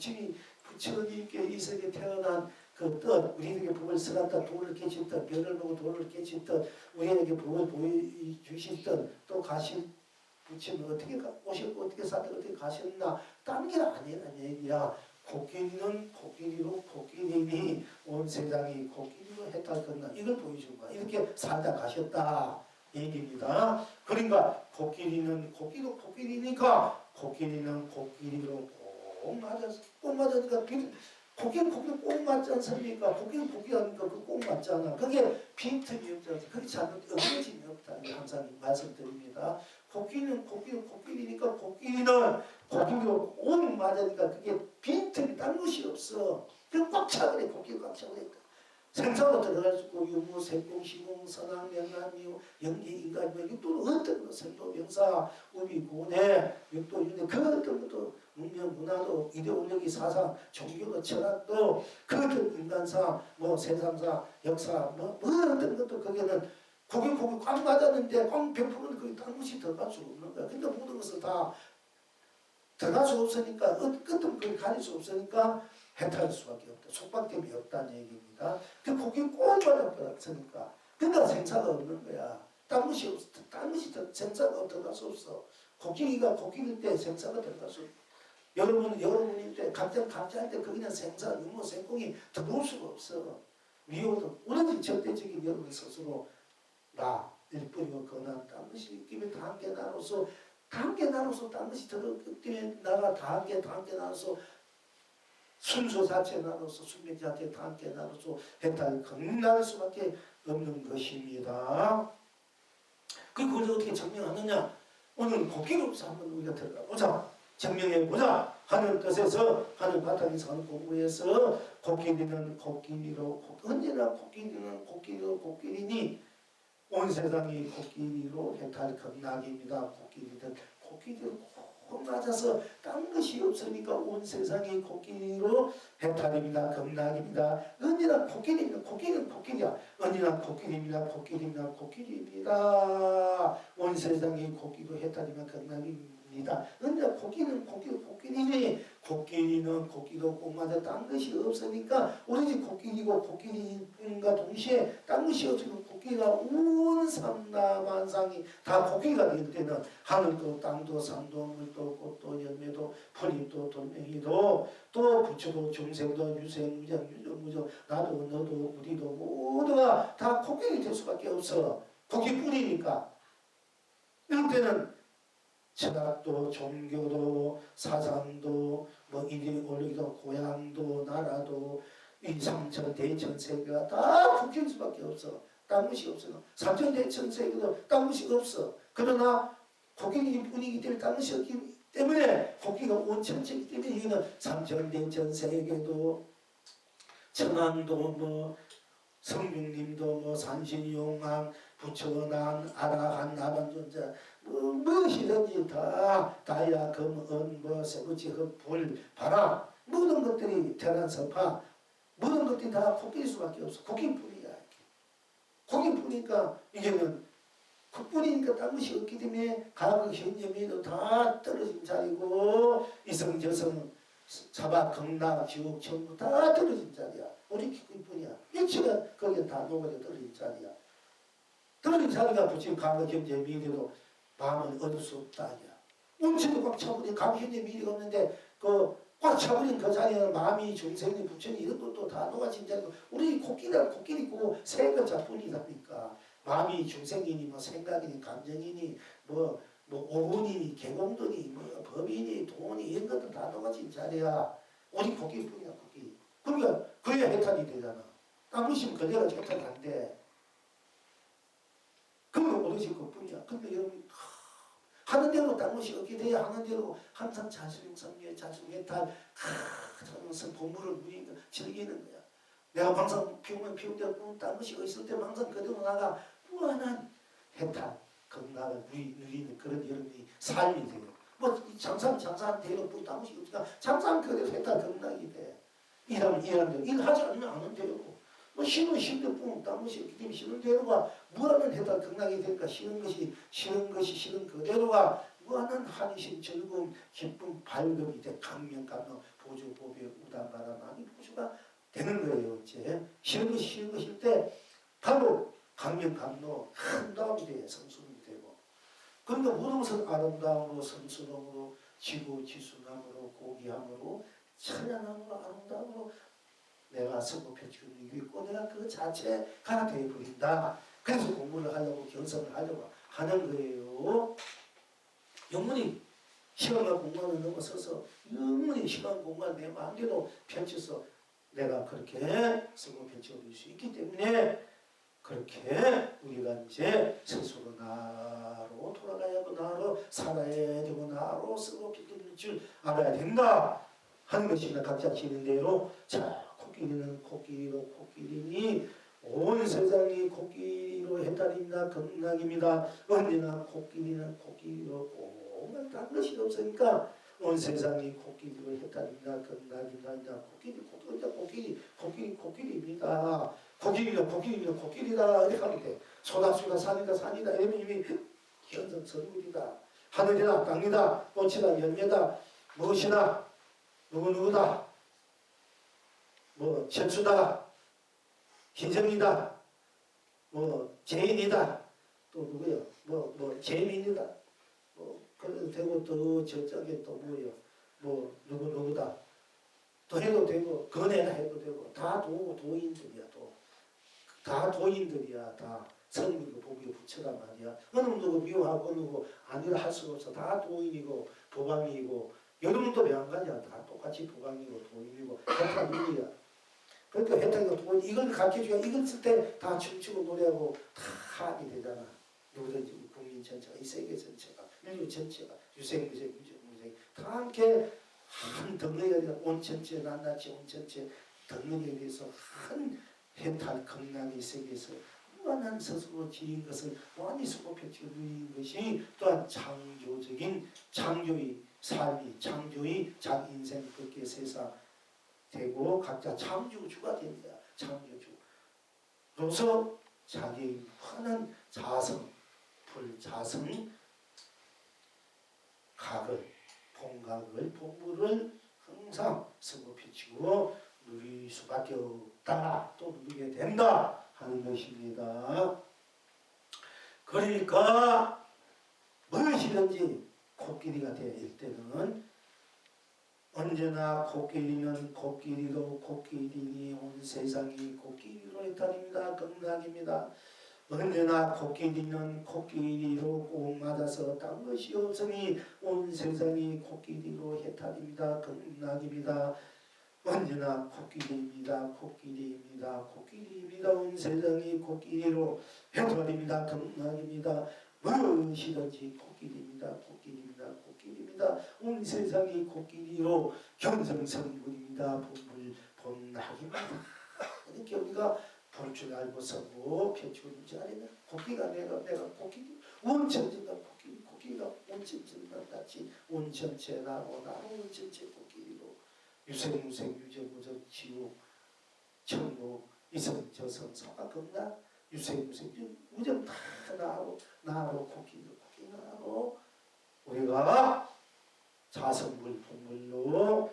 부처님께 이 세계에 태어난 그 뜻, 우리에게 복을 쓰놨다 도를 깨친 뜻, 별을 보고 도를 깨친 뜻, 우리에게 복을 보여주신 뜻, 또 가신 부처님 어떻게 오셨고 어떻게 사셨고 어떻게 가셨나 딴 게 아니라는 얘기야. 코끼리는 코끼리로 코끼리니 온 세상이 코끼리로 해탈했나 이걸 보여준 거야. 이렇게 살다 가셨다 얘기입니다. 그러니까 코끼리는 코끼리로 코끼리니까 코끼리는 코끼리로 꼭 맞아서 꼭 맞으니까 코끼리 꼭 맞지 않습니까? 코끼리 하니까 그 꼭 맞잖아. 그게 빈틈이 없잖아. 그게 잘못 어그러짐이 없다는 게 항상 말씀드립니다. 코끼리는 코끼리니까 코끼리로 꼭 맞으니까 그게 빈틈이 딴 것이 없어. 그럼 꽉 차버려. 코끼리 꽉 차버려. 생사로 들어갈 수 있고 유무, 색공, 시공, 선왕, 명란, 미우, 연기, 인간, 육도는 어떤 것, 생도, 명사, 우비, 고뇌, 육도, 윤회 그 어떤 것도 문명, 문화도, 이데올로기, 사상, 종교도, 철학도 그 어떤 인간사, 뭐 세상사, 역사, 뭐 어떤 것도 거기는 고기 꽉 맞았는데 꽉 100%는 거기 딴 것이 들어갈 수 없는 거야. 근데 모든 것을 다 들어갈 수 없으니까 끝은 거기 가릴 수 없으니까 해탈할 수밖에 없다. 속박됨이 없다는 얘기입니다. 그 고기 꼭 맞아버렸으니까 그러니까 생사가 없는 거야. 딴 것이 생사가 들어갈 수 없어. 코끼리가 코끼리일 때 생사가 들어갈 수 없어. 여러분일 때 각자할 때 거기는 생사, 유무, 생공이 들어올 수가 없어. 미워도 오로지 절대적인 여러분 스스로 나 일뿐이고 거난 딴 것이 있기에 다 함께 나눠서 딴 것이 들어오기 때문에 나가 다 함께 나눠서 순서 자체 나눠서 순명 자체 다 함께 나눠서 해탈 겁날 수밖에 없는 것입니다. 그걸 어떻게 증명하느냐? 오늘 코끼리로서 한번 우리가 들어가 보자. 증명해 보자 하는 뜻에서 하는 바탕에서 하는 공부에서 코끼리는 코끼리로 언제나 코끼리는 코끼리로 코끼리니 온 세상이 코끼리로 해탈 겁나기입니다. 코끼리로 꼭 맞아서 딴 것이 없으니까 온 세상이 코끼리로 해탈입니다. 겁나기입니다. 언제나 코끼리는 코끼리야. 언제나 코끼리입니다. 온 세상이 코끼리로 해탈이면 겁나기입니다. 언제나 코끼리는 코끼리로 꼭 맞아 딴 것이 없으니까 오로지 코끼리고 코끼리뿐과 동시에 딴 것이 없으니까 코끼리가 온 삼라만상이 다 코끼리가 될 때는 하늘도 땅도 산도 물도 꽃도 열매도 풀잎도 돌멩이도 또 부처도 중생도 유생 무정 유정 나도 너도 우리도 모두가 다 코끼리 될 수밖에 없어. 코끼리뿐이니까. 이럴 때는 철학도 종교도 사상도 뭐 이데올로기도 고향도 나라도 이 삼천 대천 세계가 다 코끼리일 수밖에 없어. 딴 것이 없어. 삼천 대천 세계도 딴 것이 없어. 그러나 코끼리 뿐이기 때문에 딴 것이 없기 때문에 코끼리가 온 천체이기 때문에 이거는 삼천 대천 세계도 천왕도 뭐 성령님도 뭐 산신용왕 부처난 아라한 나반존자 뭐 무엇이든지 다 다이아 금은 뭐 세부지 흙불 바람 모든 것들이 태란 서파 모든 것들이 다 코끼리 수밖에 없어. 코끼리뿐이야. 코끼리뿐이니까 이게는 흙뿐이니까 딴 것이 없기 때문에 과거 현재 미래도 다 떨어진 자리고 이성저성 사박 극락 지옥 천국 다 떨어진 자리야. 우리 기쁨뿐이야. 일체가 거기에 다 녹아져 떨어진 자리야. 떨어진 자리가 붙인 과거 현재 미래도 마음을 얻을 수 없다 아니야. 운치도 꽉 차버린 과거 현재 미래가 없는데 꽉 차버린 그 자리에는 마음이 중생이 부처님 이런 것도 다 녹아진 자리고 우리 코끼리고 세 글자뿐이다니까. 마음이 중생이니 뭐 생각이니 감정이니 뭐 오분이니 개공도니 뭐 법이니 돈이 이런 것도 다 녹아진 자리야. 오직 코끼리뿐이야. 코끼리. 그러니까 그래야 해탈이 되잖아. 딴 것이면 그대로 해탈이 안 돼. 그러면 오로지 그뿐이야. 근데 여러분 하는 대로 딴 것이 없게 돼야 하는 대로 항상 자수용성계 자수해탈 항상 본물을 누리는 즐기는 거야. 내가 항상 피우면 피운 대로 딴 것이 있을 때 항상 그대로 나가 무한한 해탈 건강을 누리는 그런 여러분이 삶이 돼요. 뭐 장사한 대로 뭐 딴 것이 없으니까 장사하면 그대로 해탈 건강이 돼. 일하면 대로 일하지 않으면 안 하는 대로 뭐 쉬는 쉴때 뿐 딴 것이 없기 때문에 쉬는 대로가 무한한 해탈 건강이 되니까 쉬는 것이 쉬는 그대로가 무한한 한심 즐거움 기쁨 발급이 돼. 강명감로 보조 보배 우단바람 많이 보조가 되는 거예요. 이제 쉬는 것일 때 바로 강명감로 한다움이 돼. 성수이 되고 그러니까 모든 것은 아름다움으로 성스러움으로 지고지순함으로 고귀함으로 찬양함으로 아름다움으로 내가 성급해지고 있고 내가 그 자체가 되어버린다. 그래서 공부를 하려고 경성을 하려고 하는 거예요. 영문이 시간과 공간을 넘어서서 영문이 시간 공간 내 마음대로 펼쳐서 내가 그렇게 성급해질 수 있기 때문에 그렇게 우리가 이제 스스로 나로 돌아가야 하고 나로 살아야 되고 나로 성급해질 줄 알아야 된다 하는 것이 각자 지는 대로 자 코끼리는 코끼리로 코끼리니 온 세상이 코끼리로 해탈입니다. 극락입니다. 언제나 코끼리는 코끼리로 오만 딴 것이 없으니까 온 세상이 코끼리로 해탈입니다. 극락입니다. 코끼리입니다. 코끼리다 이렇게 하면 돼. 소다 산이다 이미 현성 선물이다. 하늘이다 땅이다 꽃이다 열매다 무엇이다 누구다 뭐 철수다 희정이다 뭐 재인이다 또 누구요 뭐 재민이다 뭐 그래도 되고 또 저쪽에 또 뭐요 뭐 누구다 또 해도 되고 건해라 해도 되고 다 도인들이야 다 도인들이야 다 성민이고 복이고 부처란 말이야. 어느 누구 미워하고 어느 누구 아니라 할 수가 없어. 다 도인이고 도방이고 여러분도 매한가지야. 다 똑같이 도방이고 도인이고 해탈이야. 그러니까 해탈이고 도인 이걸 가르쳐줘야 이걸 쓸 때 다 춤추고 노래하고 다 하게 되잖아. 누구든지 국민 전체가 이 세계 전체가 인류 전체가 유생 다 함께 한 덩어리가 되어 온 전체 낱낱이 온 전체 덩어리에 대해서 한 해탈 극락의 세계에서 무한한 스스로 지닌 것을 무한히 수고펼쳐 누리는 것이 또한 창조적인 창조의 삶이 창조의 자기 인생 그렇게 세상 되고 각자 창조주가 됩니다. 창조주로서 자기의 무한한 자성 불자성 각을 본각을 본부를 항상 수고펼치고 누릴 수밖에 없다. 또 누리게 된다 하는 것입니다. 그러니까 무엇이든지 코끼리가 될 때는 언제나 코끼리는 코끼리로 코끼리니 온 세상이 코끼리로 해탈입니다. 극락입니다. 언제나 코끼리는 코끼리로 꼭 맞아서 딴 것이 없으니 온 세상이 코끼리로 해탈입니다. 극락입니다. 언제나 코끼리입니다. 온 세상이 코끼리로 해탈입니다. 극락입니다. 무엇이든지 코끼리입니다. 온 세상이 코끼리로 견성성불입니다. 본불본락입니다. 이렇게 우리가 볼 줄 알고 서고 펴치우는 자리는 코끼가 내가 코끼 원천지가 코끼가 원천지가 같이 원천체 나고 원천체 코끼리로 유생무생 유정무정 지옥 천국 이성저성 사각금나 유생무생 우정 다 나로 코끼리 나로 우리가 자성물 분물로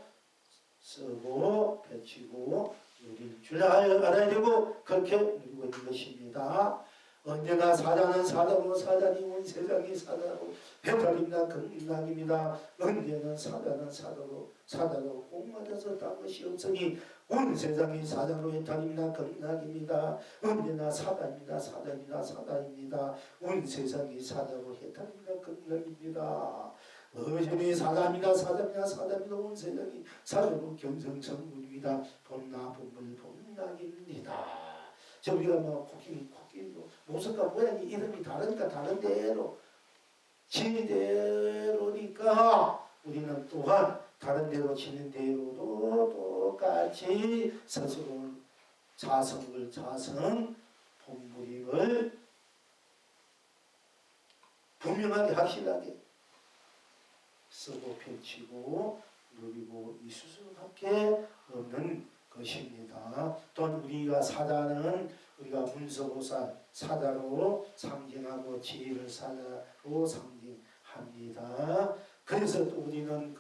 쓰고 펼치고 누릴 줄 알아야 되고 그렇게 누리고 있는 것입니다. 언제나 사자는 사자고 사자니 온 세상이 사자로 배달입니다. 극락입니다. 언제나 사자는 사자로 꼭 맞아서 딴 것이 없으니 온 세상이 사자로 해탈입니다. 극락입니다. 언제나 사자입니다. 온 세상이 사자로 해탈입니다. 극락입니다. 여전히 사자입니다. 온 세상이 사자로 경성성물입니다. 본나분물 본락입니다. 저 우리가 뭐 코끼리로 모습과 모양이 이름이 다르니까 다른 대로 지대로니까 우리는 또한 다른 대로 지는 대로도 똑같이 스스로 자성 본무림을 분명하게 확실하게 쓰고 펼치고 누리고 있을 수밖에 없는 것입니다. 또한 우리가 사자는 우리가 문서보살 사자로 상징하고 지혜를 사자로 상징합니다. 그래서 또 우리는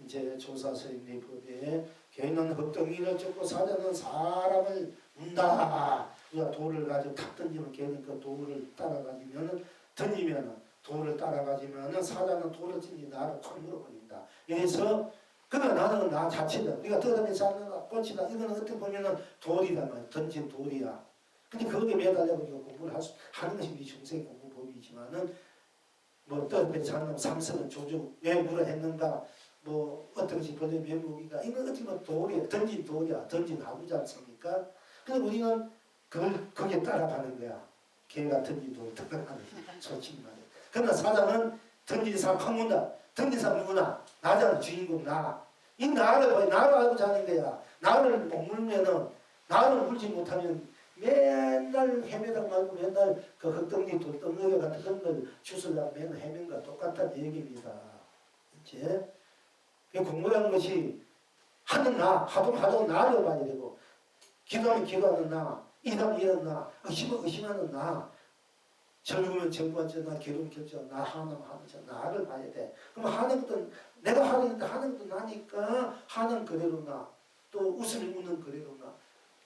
이제 조사스님의 법에 개는 헛덩이를 쫓고 사자는 사람을 문다. 우리가 돌을 가지고 탁 던지면 개는 그 돌을 던지면 돌을 따라가지면은 사자는 돌을 던지 나를 콱 물어버린다. 그래서 그러나 나는 나 자체다. 우리가 떠다니면서 하는 꽃이다. 이거는 어떻게 보면은 돌이다 말이야. 던진 돌이야. 근데 거기에 매달려 우리가 공부를 하는 것이 우리 중생 공부법이지만은 뭐 떠다니면서 하는 삼성은 조주 왜 물어했는가 뭐 어떤 것이 번역 면목이가 이건 어떻게 보면 돌이야. 던진 돌이야. 던진 하구지 않습니까? 그래서 우리는 그걸 거기에 따라가는 거야. 개가 던진 돌 따라가는 거야. 솔직히 말이야. 그러나 사자는 던진 사람 콱 문다. 던진 사람 누구나? 나잖아. 주인공 나. 이 나를 알고 자는 거야. 나를 못 물면은 나를 물지 못하면 맨날 헤매다 말고 맨날 그 흙덩이 돌덩어리 같은 그런 걸 주술하고 맨날 헤맨 거 똑같다는 얘기입니다. 이제 공부하는 것이 하는 나, 하도 나를 봐야 되고 기도하면 기도하는 나, 일하면 일하는 나, 의심하는 나, 젊으면 젊어져 나, 결혼 결정 나, 하는 저 나를 봐야 돼. 그럼 하는 것도 내가 하는 것도 나니까 하는 그대로 나, 또 웃으면 웃는 그대로 나,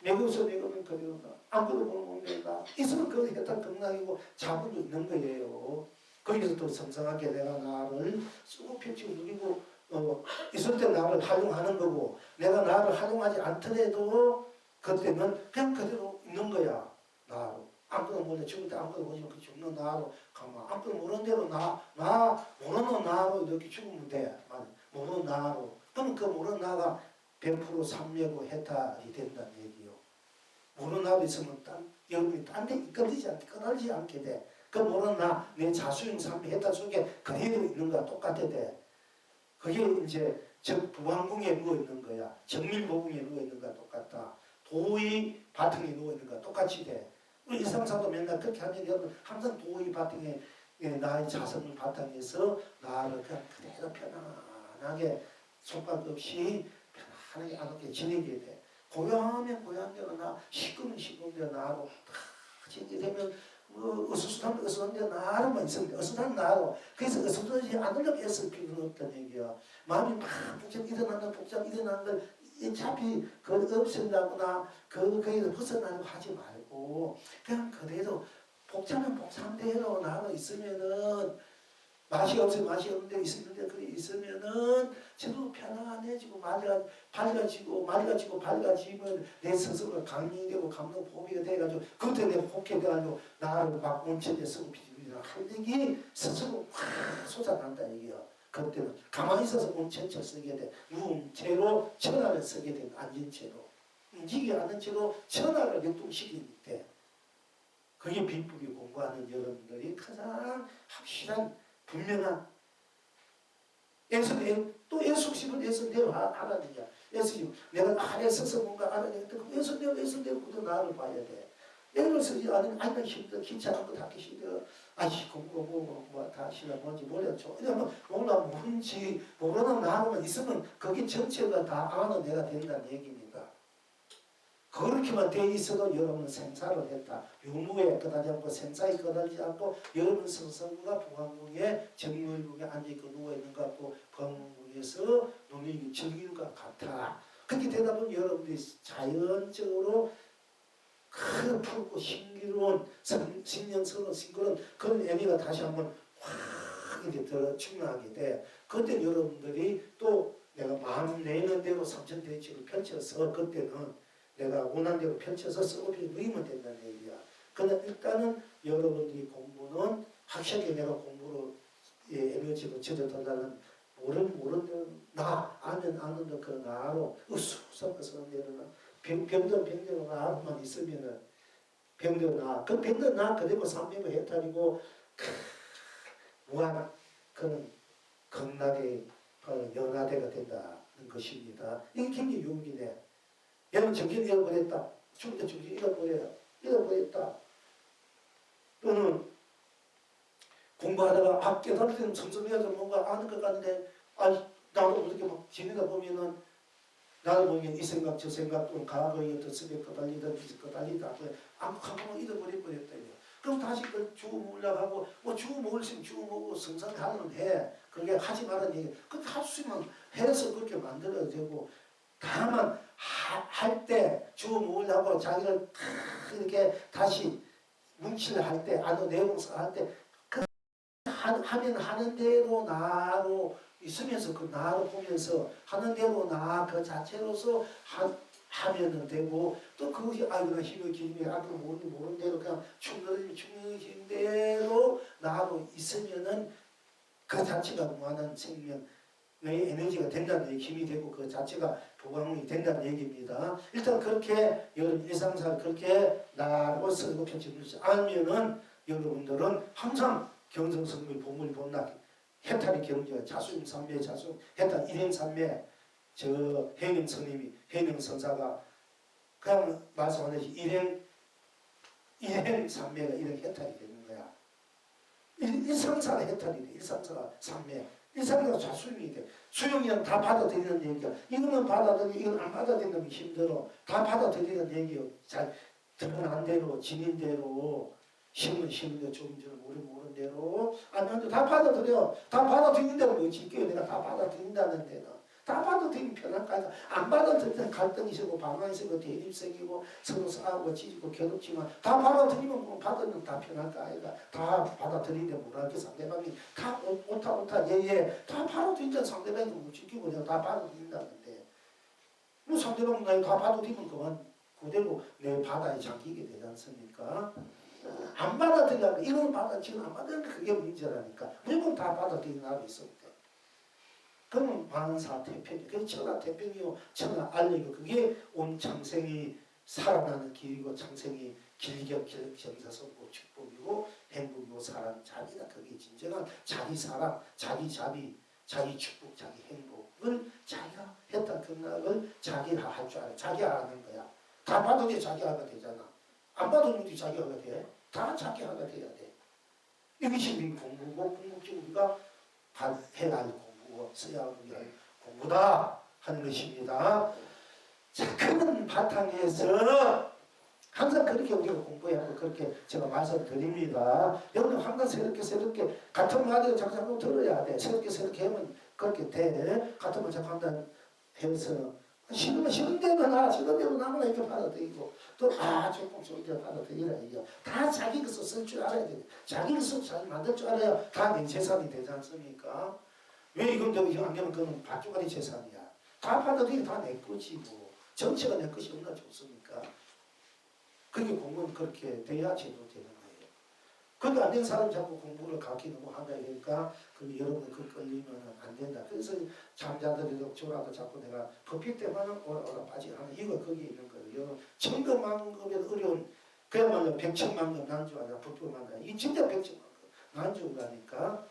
내가 웃어 내가 웃는 그대로 나, 아무도 모르는 나. 있으면 그것이 다 극락이고 자본이 있는 거예요. 거기서 또 성성하게 내가 나를 쑥 펼치고 누리고 있을 때 나를 활용하는 거고 내가 나를 활용하지 않더라도 그때는 그냥 그대로 있는 거야. 나로. 아무도 모르는 죽을 때 아무도 모르는 그 죽는 나로 가만 아무도 모르는 대로 나 모르는 나로 이렇게 죽으면 돼. 모르는 나로. 그럼 그 모르는 나가 100% 삼매고 해탈이 된다는 얘기요. 모르는 나로 있으면 여러분이 딴 데 끊어지지 않게 돼. 그 모르는 나, 내 자수용 삼매 해탈 속에 그대로 있는 거야. 똑같아 돼. 그게 이제 부왕궁에 누워 있는 거야. 정밀보궁에 누워 있는 거야. 똑같다. 도의 바탕에 누워 있는 거야. 똑같이 돼. 일상사도 맨날 그렇게 하면 여러분 항상 도의 바탕에 나의 자성을 바탕에서 나를 그냥 그대로 편안하게 속박 없이 편안하게 안게 지내게 돼. 고요하면 고요한 대로 나, 시끄면 시끄러운 대로 나하고 다 진지되면 어수선하면 어수선한 대로 나로만 있으면 돼. 어수선한 나로. 그래서 어수선하지 않으려고 애쓸 필요는 없다는 얘기야. 마음이 막 복잡 일어나는 걸 어차피 그걸 없앤다거나 거기서 벗어나려고 하지 말고 그냥 그대로 복잡한 대로 나가 있으면은 맛이 없어요. 맛이 없는데 있으면데 그래 있으면은 저도 편안해지고 밝아지면 내 스스로가 강림되고 감동 보비가 돼가지고 그때 내가 복해돼가지고 나를 막 온천에 쓰고 비비비라 할 얘기 스스로 확 솟아난다 얘기야. 그때는 가만히 있어서 온천처 쓰게 돼. 누운 채로 천하를 쓰게 돼. 앉은 채로. 움직이지 않는 채로 천하를 역동시키게 돼. 그게 빗불이 공부하는 여러분들이 가장 확실한 분명한 또 애숙심을 애써 내려 하라는 거야. 애숙심. 내가 아래 서서 뭔가 알아내는데 왼손대로 나를 봐야 돼. 애를 쓰지 않으면 아이가 힘들어. 귀찮은 거 다 힘들어. 아이 공부 뭐다 싫어 뭔지 몰라줘. 이러면 몰라 뭔지 모르는 나만 있으면 그게 전체가 다 아는 내가 된다는 얘기입니다. 그렇게만 돼 있어도 여러분은 생사를 했다. 유무에 끄달지 않고 생사에 끄달지 않고 여러분 성성과 부관궁에 정묘일궁에 앉아있고 누워있는 것 같고 범궁에서 눈이 즐기는 것 같아. 그렇게 되다 보면 여러분들이 자연적으로 큰 푸르고 신기로운 신령스러운 싱그러운 그런 애미가 다시 한번 확 이렇게 들어 충만하게 돼. 그때 여러분들이 또 내가 마음 내는 대로 삼천대지를 펼쳐서 그때는 내가 원하는 대로 펼쳐서 쓰고 누이면 된다는 얘기야. 그러나 일단은 여러분들이 공부는 확실하게 내가 공부로 에너지로 젖어들라는 모르는 나 아는 그 나로 으쓱으쓱 내려나 병든 나로만 있으면은 병든 나 그 병든 나 그대로 300을 해탈이고 무한 그런 극락의 연화대가 된다는 것입니다. 이게 굉장히 용기네. 여러분 정신 잃어버렸다. 죽을 때 정신 잃어버렸다. 또는 공부하다가 깨달을 때는 슴슴해서 뭔가 아는 것 같은데 나도 그렇게 막 지내다 보면은 나도 보면 이 생각 저 생각 또는 과거의 어떤 습에 끄달리다 한번 잃어버렸다. 그럼 다시 그 주워 먹으려고 하고 뭐 주워 먹을 수 있으면 주워 먹고 성산하면 해. 그게 하지 말라는 얘기. 그렇게 할 수 있으면 해서 그렇게 만들어야 되고 다만 할 때 주워 먹으려고 자기를 이렇게 다시 뭉치려 할 때 내용서 할 때 그 하면 하는 대로 나로 있으면서 그 나로 보면서 하는 대로 나 그 자체로서 하면은 되고 또 그것이 나 힘의 기름이 앞으로 모르는 대로 그냥 충분히 충분히 대로 나로 있으면은 그 자체가 무한한 생명의 에너지가 된다는 얘기, 힘이 되고 그 자체가 보강이 된다는 얘기입니다. 일단 그렇게 여러분 일상생활 그렇게 나로 쓰고 펼쳐주지 않으면은 여러분들은 항상 경성성물 보물 본락 해탈이 경제 자수임 삼매 자수 해탈 일행 삼매 저 해명 스님이 해명 선사가 그냥 말씀하듯이 일행 삼매가 일행 해탈이 되는 거야. 일상사가 해탈이 돼. 일상사가 삼매. 일상사가 자수임이 돼. 수용이는 다 받아들이는 얘기야. 이거는 받아들이고 이건 안 받아들이면 힘들어. 다 받아들이는 얘기요. 잘 드러난 대로 지닌 대로 힘은 힘인데 조금 전에 모르는 대로 아니면 다 받아들여. 다 받아들이는 대로 뭐 지켜요. 내가 다 받아들인다는 데는. 다 받아들이면 편할까요? 안 받아들이면 갈등이 생기고 방황이 생기고 대립 생기고 서로 싸우고 찢고 괴롭지만 다 받아들이면 뭐 받으면 다 편할까 아이가 다 받아들이는데 뭐랄게 상대방이 다 옳다 예예 다 받아들이자 상대방이 못 지키고 내가 다 받아들인다는데 뭐 상대방 나이 다 받아들이면 그만 그대로 내 바다에 잠기게 되지 않습니까? 안 받아들이면 이건 지금 안 받아들이면 그게 문제라니까 무조건 다 받아들이는 나로 있으면 돼. 그러면 만사태평, 그게 천하태평이요, 천하안리고 그게 온 창생이 살아나는 길이고 창생이 길격경사성고 축복이고 행복이고 사랑 자비다. 그게 진정한 자기 사랑, 자기 자비, 자기 축복, 자기 행복을 자기가 했다. 극락을 자기가 할 줄 알아. 자기가 하는 거야. 다 받아도 자기가 되잖아. 안 받아도 자기가 돼. 다 자기가 돼야 돼. 이것이 우리 공부고 궁극적으로 우리가 해야 할 공부. 써야 하는 공부다 하는 것입니다. 자, 그런 바탕에서 항상 그렇게 우리가 공부해야 하고 그렇게 제가 말씀드립니다. 여러분 항상 새롭게 같은 말을 잠깐 들어야 돼. 새롭게 하면 그렇게 돼. 같은 말 잠깐 해서 싫으면 싫은 대로 나 싫은 대로 나무나 이렇게 받아들이고 또 조금 좋은 대로 받아들이라 이거 다 자기 것을 쓸 줄 알아야 돼. 자기 것을 잘 만들 줄 알아야 다 내 재산이 되지 않습니까? 왜 이건 저기 안되면 그건 밭주가리 재산이야. 다 받아들이면 다 내 것이 뭐 정체가 내 것이 얼마나 좋습니까? 그렇게 공부는 그렇게 돼야 제대로 되는 거예요. 그렇게 안 된 사람 자꾸 공부를 가르치 너무 한다 이러니까 여러분 그 끌리면 안 된다. 그래서 잠자들이도 저라도 자꾸 내가 법비 때문에 오라 빠지 하는 이유가 거기에 있는 거예요. 여러분 천금만금의 어려운 그야말로 백천만금 난주하냐 법법만금 이 진짜 백천만금 난주라니까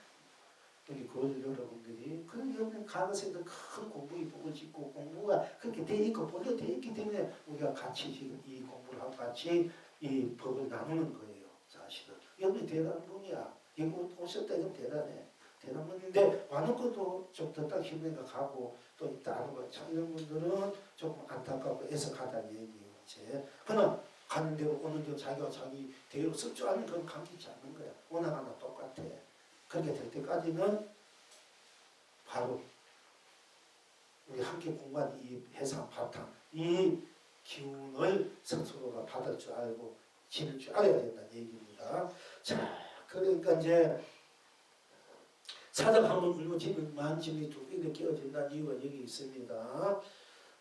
우리 고졸 여러분들이 그런 과거에도 큰 공부의 복을 짓고 공부가 그렇게 돼 있고 본래 돼 있기 때문에 우리가 같이 지금 이 공부를 하고 같이 이 법을 나누는 거예요. 사실은 여러분이 대단한 분이야. 이거 오셨다 좀 대단해. 대단한 분인데 와는 것도 좀 더 딱 힘내가 가고 또 있다 하는 거. 참 이런 분들은 조금 안타깝고 애석하다는 얘기예요. 이제 그러나 가는 대로 오는 대로 자기가 자기 대로 쓸 줄 아는 그런 감기지 않는 거야. 오늘 하나 똑같아. 그렇게 될 때까지는 바로 우리 함께 공부한 이 해상 바탕 이 기운을 스스로가 받을 줄 알고 지닐 줄 알아야 된다는 얘기입니다. 자, 그러니까 이제 사장 한번 울고 지면 만짐이 두 개가 깨어진다는 이유가 여기 있습니다.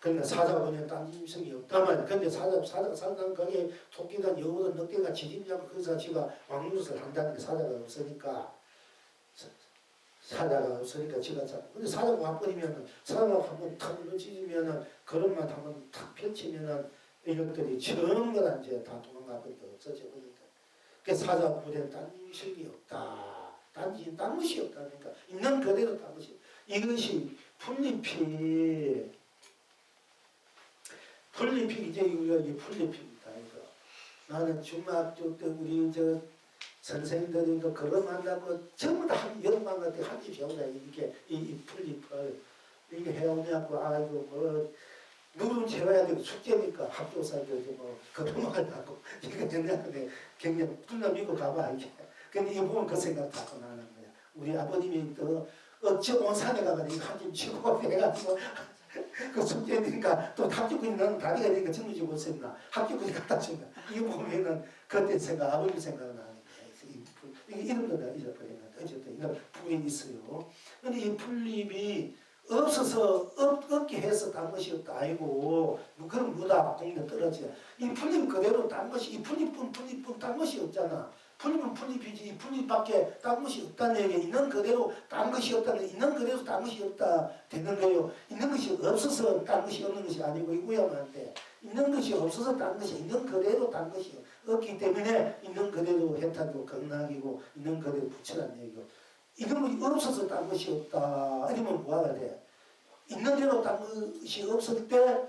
그러니까 사자분에 딴짐승이 없다만 근데 사자가 상당 거기에 토끼든 여우든 늑대가 지짐자고 그 자체가 왕노릇을 한다는 게 사자가 없으니까 지가 자 근데 사자가 와버리면은 사자가 한번 탁 눌러지면은 그릇만 한번 탁 펼치면은 이것들이 전부 다 이제 다 도망가버리고 없어져 버린다. 그 사자 부대는 딴짐승이 없다. 딴 것이 없다니까 있는 그대로 딴 것이 이것이 풀잎이 이제 우리가 이 풀잎입니다. 이거 나는 중학교 때 우리 저 선생님들이 이거 걸음한다고 전부 다 여름방 같은 한지 배우다 이게 이 풀잎을 이게 해오냐고 아이고 뭐 누구는 재워야 되고 숙제니까 학교사들이 뭐 걸음한다고 이거 굉장히 풀잎 믿고 가봐 이게. 근데 이거 보면 그 생각 다 나는 거야. 우리 아버님이 또 어찌 온 산에 가가지고 이거 한짐 치고 해가지고 그 숙제니까 또 학교까지 나는 다리가 되니까 정리지 못했나 학교까지 갖다 준다. 이거 보면은 그때 생각 아버님 생각나는 거야. 이게 이름도 내가 잊어버렸는데 어쨌든 이런 풀이 있어요. 근데 이 풀잎이 없어서 없게 해서 딴 것이 없다 아니고 뭐 그런 무다 공대 떨어져. 이 풀잎 그대로 딴 것이 이 풀잎뿐 딴 것이 없잖아. 풀잎은 풀잎이지 이 풀잎밖에 딴 것이 없다는 얘기. 있는 그대로 딴 것이 없다는 게 있는 그대로 딴 것이 없다 되는 거예요. 있는 것이 없어서 딴 것이 없는 것이 아니고 이구야만한테 있는 것이 없어서 딴 것이 있는 그대로 딴 것이 없기 때문에 있는 그대로 해탈이고 극락이고 있는 그대로 부처란 얘기고 이런 것이 없어서 딴 것이 없다. 이러면 뭐가 돼? 있는 대로 딴 것이 없을 때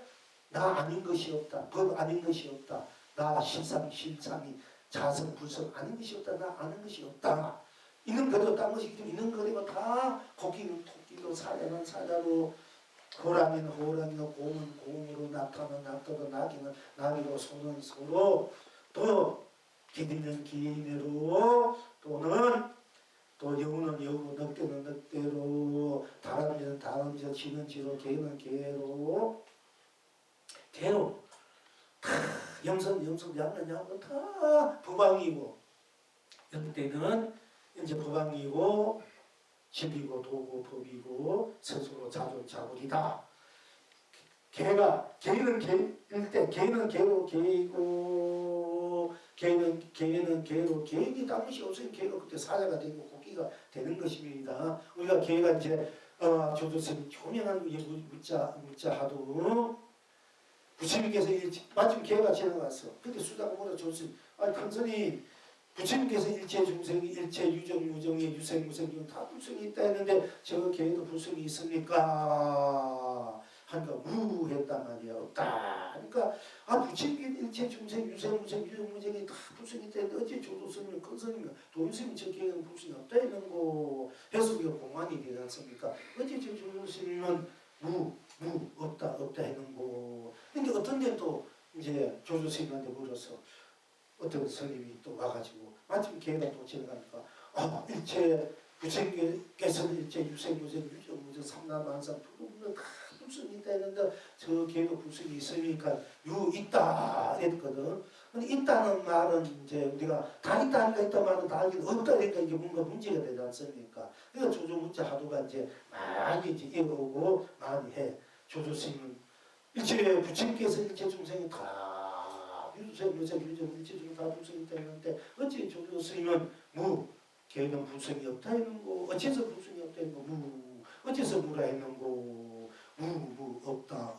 나 아닌 것이 없다. 법 아닌 것이 없다. 나 실상이 자성 불성 아닌 것이 없다. 나 아는 것이 없다. 있는 그대로 딴 것이 있는 그대로 다 토끼는 토끼로 사자는 사자로 호랑이는 호랑이로 곰은 곰으로 낙타는 낙타로 나귀는 나귀로 소는 소로 또 기린은 기린으로 또는 또 여우는 여우로 늑대는 늑대로 다람쥐는 다람쥐로 쥐는 쥐로 개는 개로 다 염소 양은 다 법왕이고 늑대는 이제 법왕이고 집이고 도고 법이고 스스로 자존자굴이다. 개는 개로 개이고 개는 개로 개인이 딴 것이 없으니 개가 그때 사자가 되고 고기가 되는 것입니다. 우리가 개가 이제 조조스님 조명한 문자하도 부처님께서 마침 개가 지나갔어. 그때 수다가 뭐라 조스님 큰스님 부처님께서 일체 중생이 일체 유정 무정이 유생 무생 다 불성이 있다 했는데 저 개에도 불성이 있습니까? 하니까 했단 말이야. 없다. 그러니까 부처님께 일체 중생 유생 무생 유정 무정이 다 불성이 있다 했는데 어째 조조스님은 큰 스님인가 도인스님 저 개에는 불성이 없다 했는 거 해석이 공안이 되지 않습니까? 어째 저 조조스님은 없다 했는 거. 근데 어떤 데 또 이제 조조스님한테 물어서 어떤 스님이 또 와가지고 마침 걔가 또 지나가니까 일체 부처님께서는 일체 유생무생 유정무생 삼라만상 부분은 다 불성이 있다 했는데 저 걔도 불성이 있으니까 있다 했거든. 근데 있다는 말은 이제 우리가 다 있다니까 있다 말은 다 없다니까 이게 뭔가 문제가 되지 않습니까? 그러니까 조조문자 하도가 이제 많이 이제 이어오고 많이 해. 조조스님은 일체 부처님께서 일체 중생이 다 유생 일체 중에 다 불성이 있다 했는데 어찌 조조 스님은 걔는 불성이 없다 했는 거 어째서 불성이 없다 했는 거 어째서 무라 했는 거 없다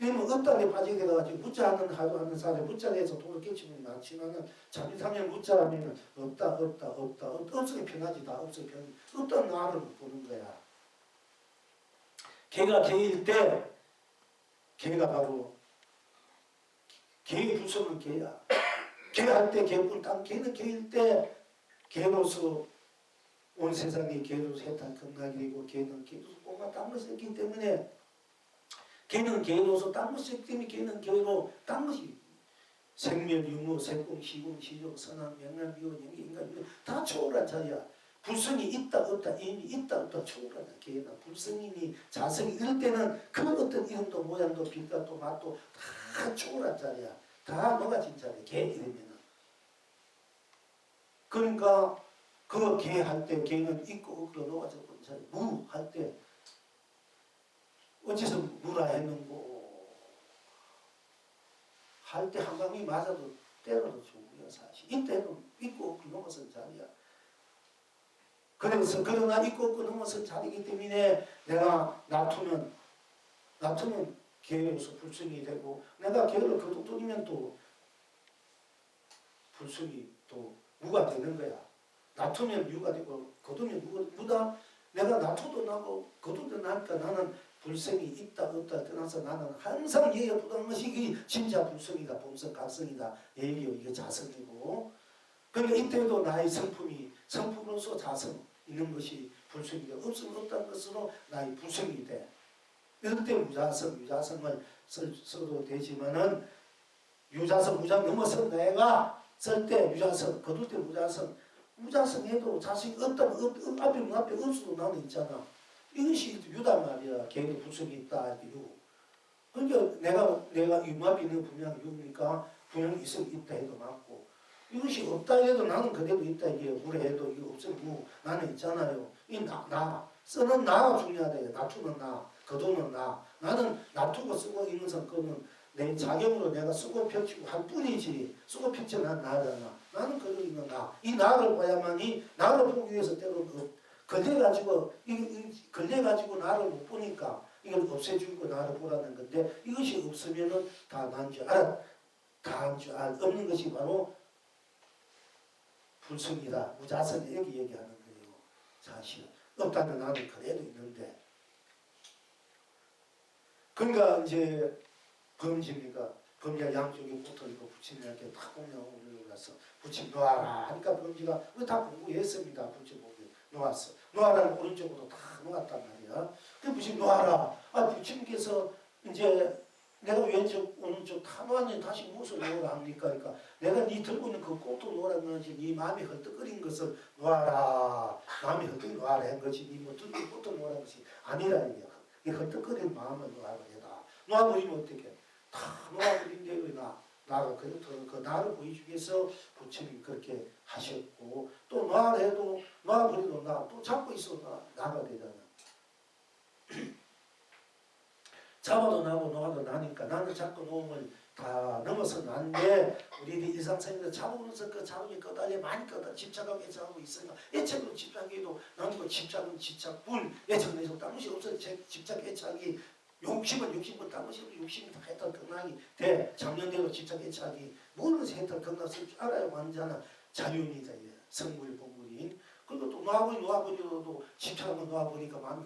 그러면 어떤 데 빠지게 돼가지고 묻자 하는 사람이 묻자에서 도를 깨치는 많지만은 잠이하면 묻자라면 없다 없으면 편하지 다 없으면 편 어떤 나를 보는 거야. 개가 개일 때 개가 바로 개의 부성은 개야. 개할 때 개뿐 딱 개는 개일 때 개로서 온 세상이 개로서 해탈 건강이고 개는 개로서 뭔가 딴 것을 했기 때문에 개는 개로서 딴 것을 했기 때문에 개는 개로 딴 것이 생멸, 유무, 색공, 시공, 시족, 선한, 명랑, 미원, 영기, 인간 다 초월한 자리야. 불성이 있다 없다 이미 있다 없다 초월한 개나 불성이니 자성이 이럴 때는 그 어떤 이름도 모양도 빛깔도 맛도 다 초월한 자리야. 다 녹아진 자리야. 개 이러면은. 그러니까 그 개 할 때 개는 있고 없고 녹아져 버린 자리. 무 할 때 어째서 무라 했는고 할 때 한방이 맞아도 때려도 좋고요 사실. 이때는 있고 없고 넘어선 자리야. 그래서 그러나 있고 없고 넘어선 자리이기 때문에 내가 놔두면 개로서 불성이 되고 내가 개를 거두면 또 불성이 또 무가 되는 거야. 놔두면 유가 되고 거두면 무다. 내가 놔둬도 나고 거두도 나니까 나는 불성이 있다 없다 떠나서 나는 항상 예에 부당한 것이 진짜 불성이다. 본성 각성이다. 예요 이게 자성이고 그러니까 이때도 나의 성품으로서 자성 있는 것이 불성이다. 없으면 없다는 것으로 나의 불성이 돼. 이럴 때 유자성을 써도 되지만은 유자성 무장 넘어선 내가 쓸 때 유자성 거둘 때 무자성해도 자식이 없다면 앞에 없어도 나는 있잖아. 이것이 유단 말이야. 개인의 불성이 있다. 유. 그러니까 내가 유마비 있는 분명히 유니까 분명히 있으면 있다 해도 맞고 이것이 없다 해도 나는 그래도 있다 이게 물에 해도 이거 없으면 무 나는 있잖아요. 이 나 쓰는 나가 중요하다. 놔두는 나 거두는 나 나는 놔두고 쓰고 있는 것은 내 자격으로 내가 쓰고 펼치고 할 뿐이지 쓰고 펼쳐 난 나잖아. 나는 그러고 있는 나. 이 나를 봐야만이 나를 보기 위해서 때로는 걸려가지고 나를 못 보니까 이걸 없애주고 나를 보라는 건데 이것이 없으면은 다 난 줄 알아. 다 한 줄 알. 없는 것이 바로 불성이다. 무자성이 여기 얘기하는 거예요. 사실 없다면 나는 그래도 있는데 그러니까 이제 범지니까 범지가 양쪽에 붙어있고 부처님한테 탁 보면 올라가서 부처님 놓아라 하니까 범지가 우리 다 공부했습니다. 부처님 보기 놓았어. 놓아라는 오른쪽으로 다 놓았단 말이야. 그 부처님 놓아라. 부처님께서 이제 내가 왼쪽 오른쪽 다 놓았는데 다시 무엇을 놓으라 합니까? 그러니까 내가 네 들고 있는 그 꽃도 놓으라는 것이 네 마음이 헐떡거린 것을 놓아라. 마음이 헐떡 놓아라 한 것이 네 뭐 들고 있는 꽃도 놓으라는 것이 아니라 이게 헐떡거린 마음을 놓아라 해다. 놓아버리면 어떻게? 다 놓아버린 대로 나가 그 나를 보여주기 위해서 부처님이 그렇게 하셨고 또 놓아해도 놓아버리도 또 잡고 있어도 나가 되잖아. 잡아도 나고 놓아도 나니까 나는 자꾸 놓으면 다 넘어서는 안 돼. 우리들이 일상생활에서 잡으면서 그 잡음이 끄달려 많이 집착하고 애착하고 있으니까 애착으로 집착해도 나는 그 집착은 집착불 애착에서 딴 것이 없어. 집착 애착이 욕심은 딴 것이 없어. 욕심이 다 해탈 건강이 돼. 작년대로 집착 애착이 모든 것이 해탈 건강 쓸 줄 알아야 완전한 자륜이다. 성물 본물인. 그리고 또 놓아버려도 집착하면 놓아버리니까 마음이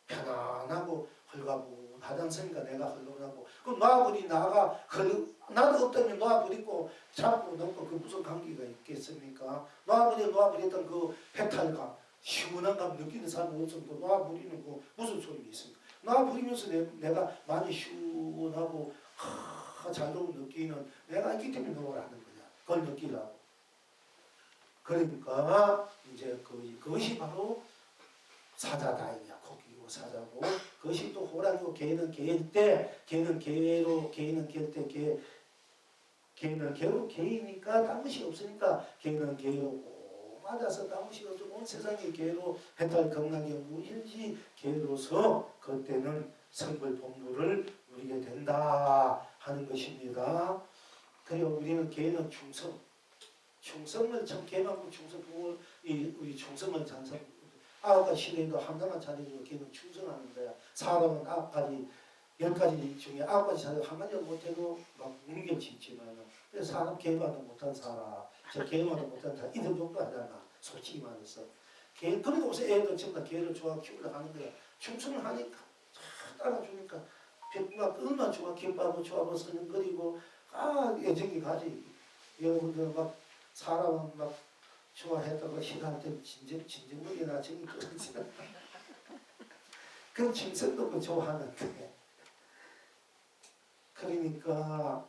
편안하고 헐가분하잖습니까? 내가 헐가분하고 그럼 놔버린 나가 나도 없다면 놔버리고 잡고 놓고 그 무슨 관계가 있겠습니까? 놔버렸던 그 해탈감 시원한 감 느끼는 사람이 없으면 그 놔버리는 거 무슨 소용이 있습니까? 놔버리면서 내가 많이 시원하고 자유로운 느끼는 내가 있기 때문에 놓으라는 거야. 그걸 느끼라고. 그러니까 이제 그것이 바로 사자다이냐. 사자고 그것이 또 호랑이고 개는 개일 때 개는 개로 개는 개일 때 개는 개로 개이니까 딴 것이 없으니까 개는 개로 맞아서 딴 것이 없고 온 세상이 개로 해탈 건강이 무일지 개로서 그때는 성불 본물을 누리게 된다 하는 것입니다. 그리고 우리는 개는 충성을 참 개만큼 충성 부모 우리 충성을 잔상 아홉 가지 시대에도 한당한 자리로 걔는 충성하는 거야. 사람은 아홉 가지 10가지 중에 9가지 잘하고 한 가지 못해도 막 뭉개지지만 그래서 사람 개마도 못한 사람 저 개마도 못한 사람 이들 정도 하잖아. 솔직히 말해서 그러니까 무슨 애들 전부 다 개를 좋아 키우려 하는 거야. 춤춤을 하니까 따라주니까 막 얼마나 좋아 기뻐하고 좋아하고 서는거리고 애정이 가지. 여러분들 막 사람은 막 좋아했다고 싫어할 때 진정머리나 정이 끊어지. 그런 짐승도 그 좋아하는데 그러니까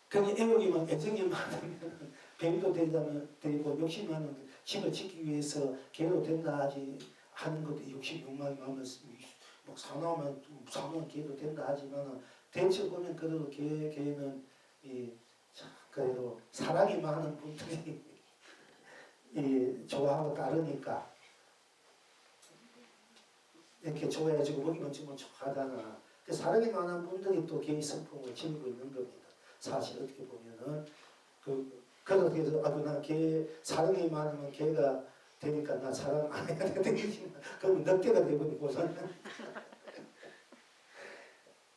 그냥 애용이만 애정이 많으면 뱀도 되고 욕심이 많으면 집을 지키기 위해서 개로 된다 하지 하는 것도 욕심 욕망이 많으면 막 사나우면 개도 된다 하지만 대체 보면 그래도 개는 그래도 사랑이 많은 분들이 좋아하고 따르니까 이렇게 좋아해주고 먹이면 주면 좋아하잖아. 사랑이 많은 분들이 또 개의 성품을 지니고 있는 겁니다. 사실 어떻게 보면은 그래서 나개 사랑이 많으면 개가 되니까 나 사랑 안 해야 되겠지만 그러면 늑대가 되버리고서는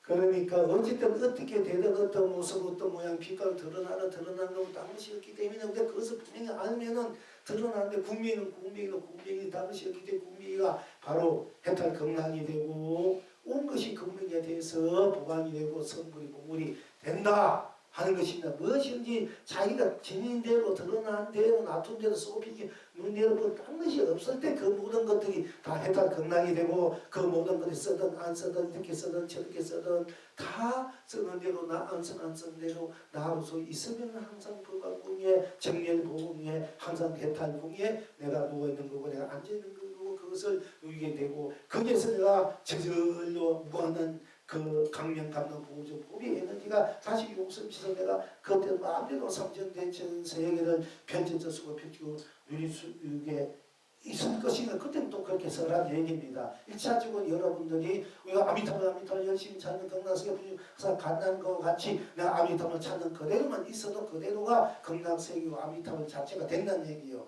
그러니까 어쨌든 어떻게 되든 어떤 모습 어떤 모양 빛깔 드러나는 다른 것이었기 때문에 근데 그것을 분명히 알면은 드러나는데 국민이 다른 것이었기 때문에 국민이가 바로 해탈 극락이 되고 온 것이 극명에 대해서 보강이 되고 성불이 공물이 된다 하는 것입니다. 무엇인지 자기가 지닌대로 드러난 대로 놔둔 대로 쏘피기 눈대로 딴 것이 없을 때 그 모든 것들이 다 해탈 극락이 되고 그 모든 것이 쓰든 안 쓰든 이렇게 쓰든 저렇게 쓰든 다 쓰는 대로 나 안 쓰는 대로 나로서 있으면 항상 불가궁에 정렬보궁에 항상 해탈궁에 내가 누워있는 거고 내가 앉아있는 거고 그것을 누리게 되고 거기에서 내가 저절로 무한한 그 강명 감동 보호조 보비 에너지가 다시 용섭시서 내가 그때 마음대로 삼천대천 세계를 편천저 수고 펼치고 누릴 수 있게 있을 것이면 그때는 또 그렇게 서란 얘기입니다. 1차적으로 여러분들이 우리가 아미타불 열심히 찾는 극락세계 부유사 간다는 것과 같이 내가 아미타불 찾는 그대로만 있어도 그대로가 극락세계고 아미타불 자체가 된다는 얘기예요.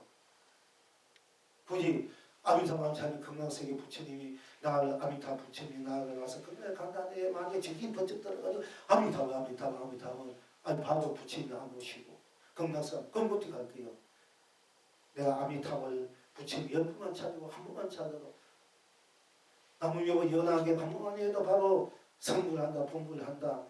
굳이 아미타불 찾는 극락세계 부처님이 나를 아미타 부처님이 나를 와서 극락에 간다는데 만약에 저기 번쩍 들어가지고 아미타불 아니 바로 부처님이 안 오시고 극락사 그럼 어떻게 할 거예요? 내가 아미타불 부처님 10분만 찾고 한 번만 찾아도 나무묘가 연하게 한 번만 해도 바로 성불한다 본불한다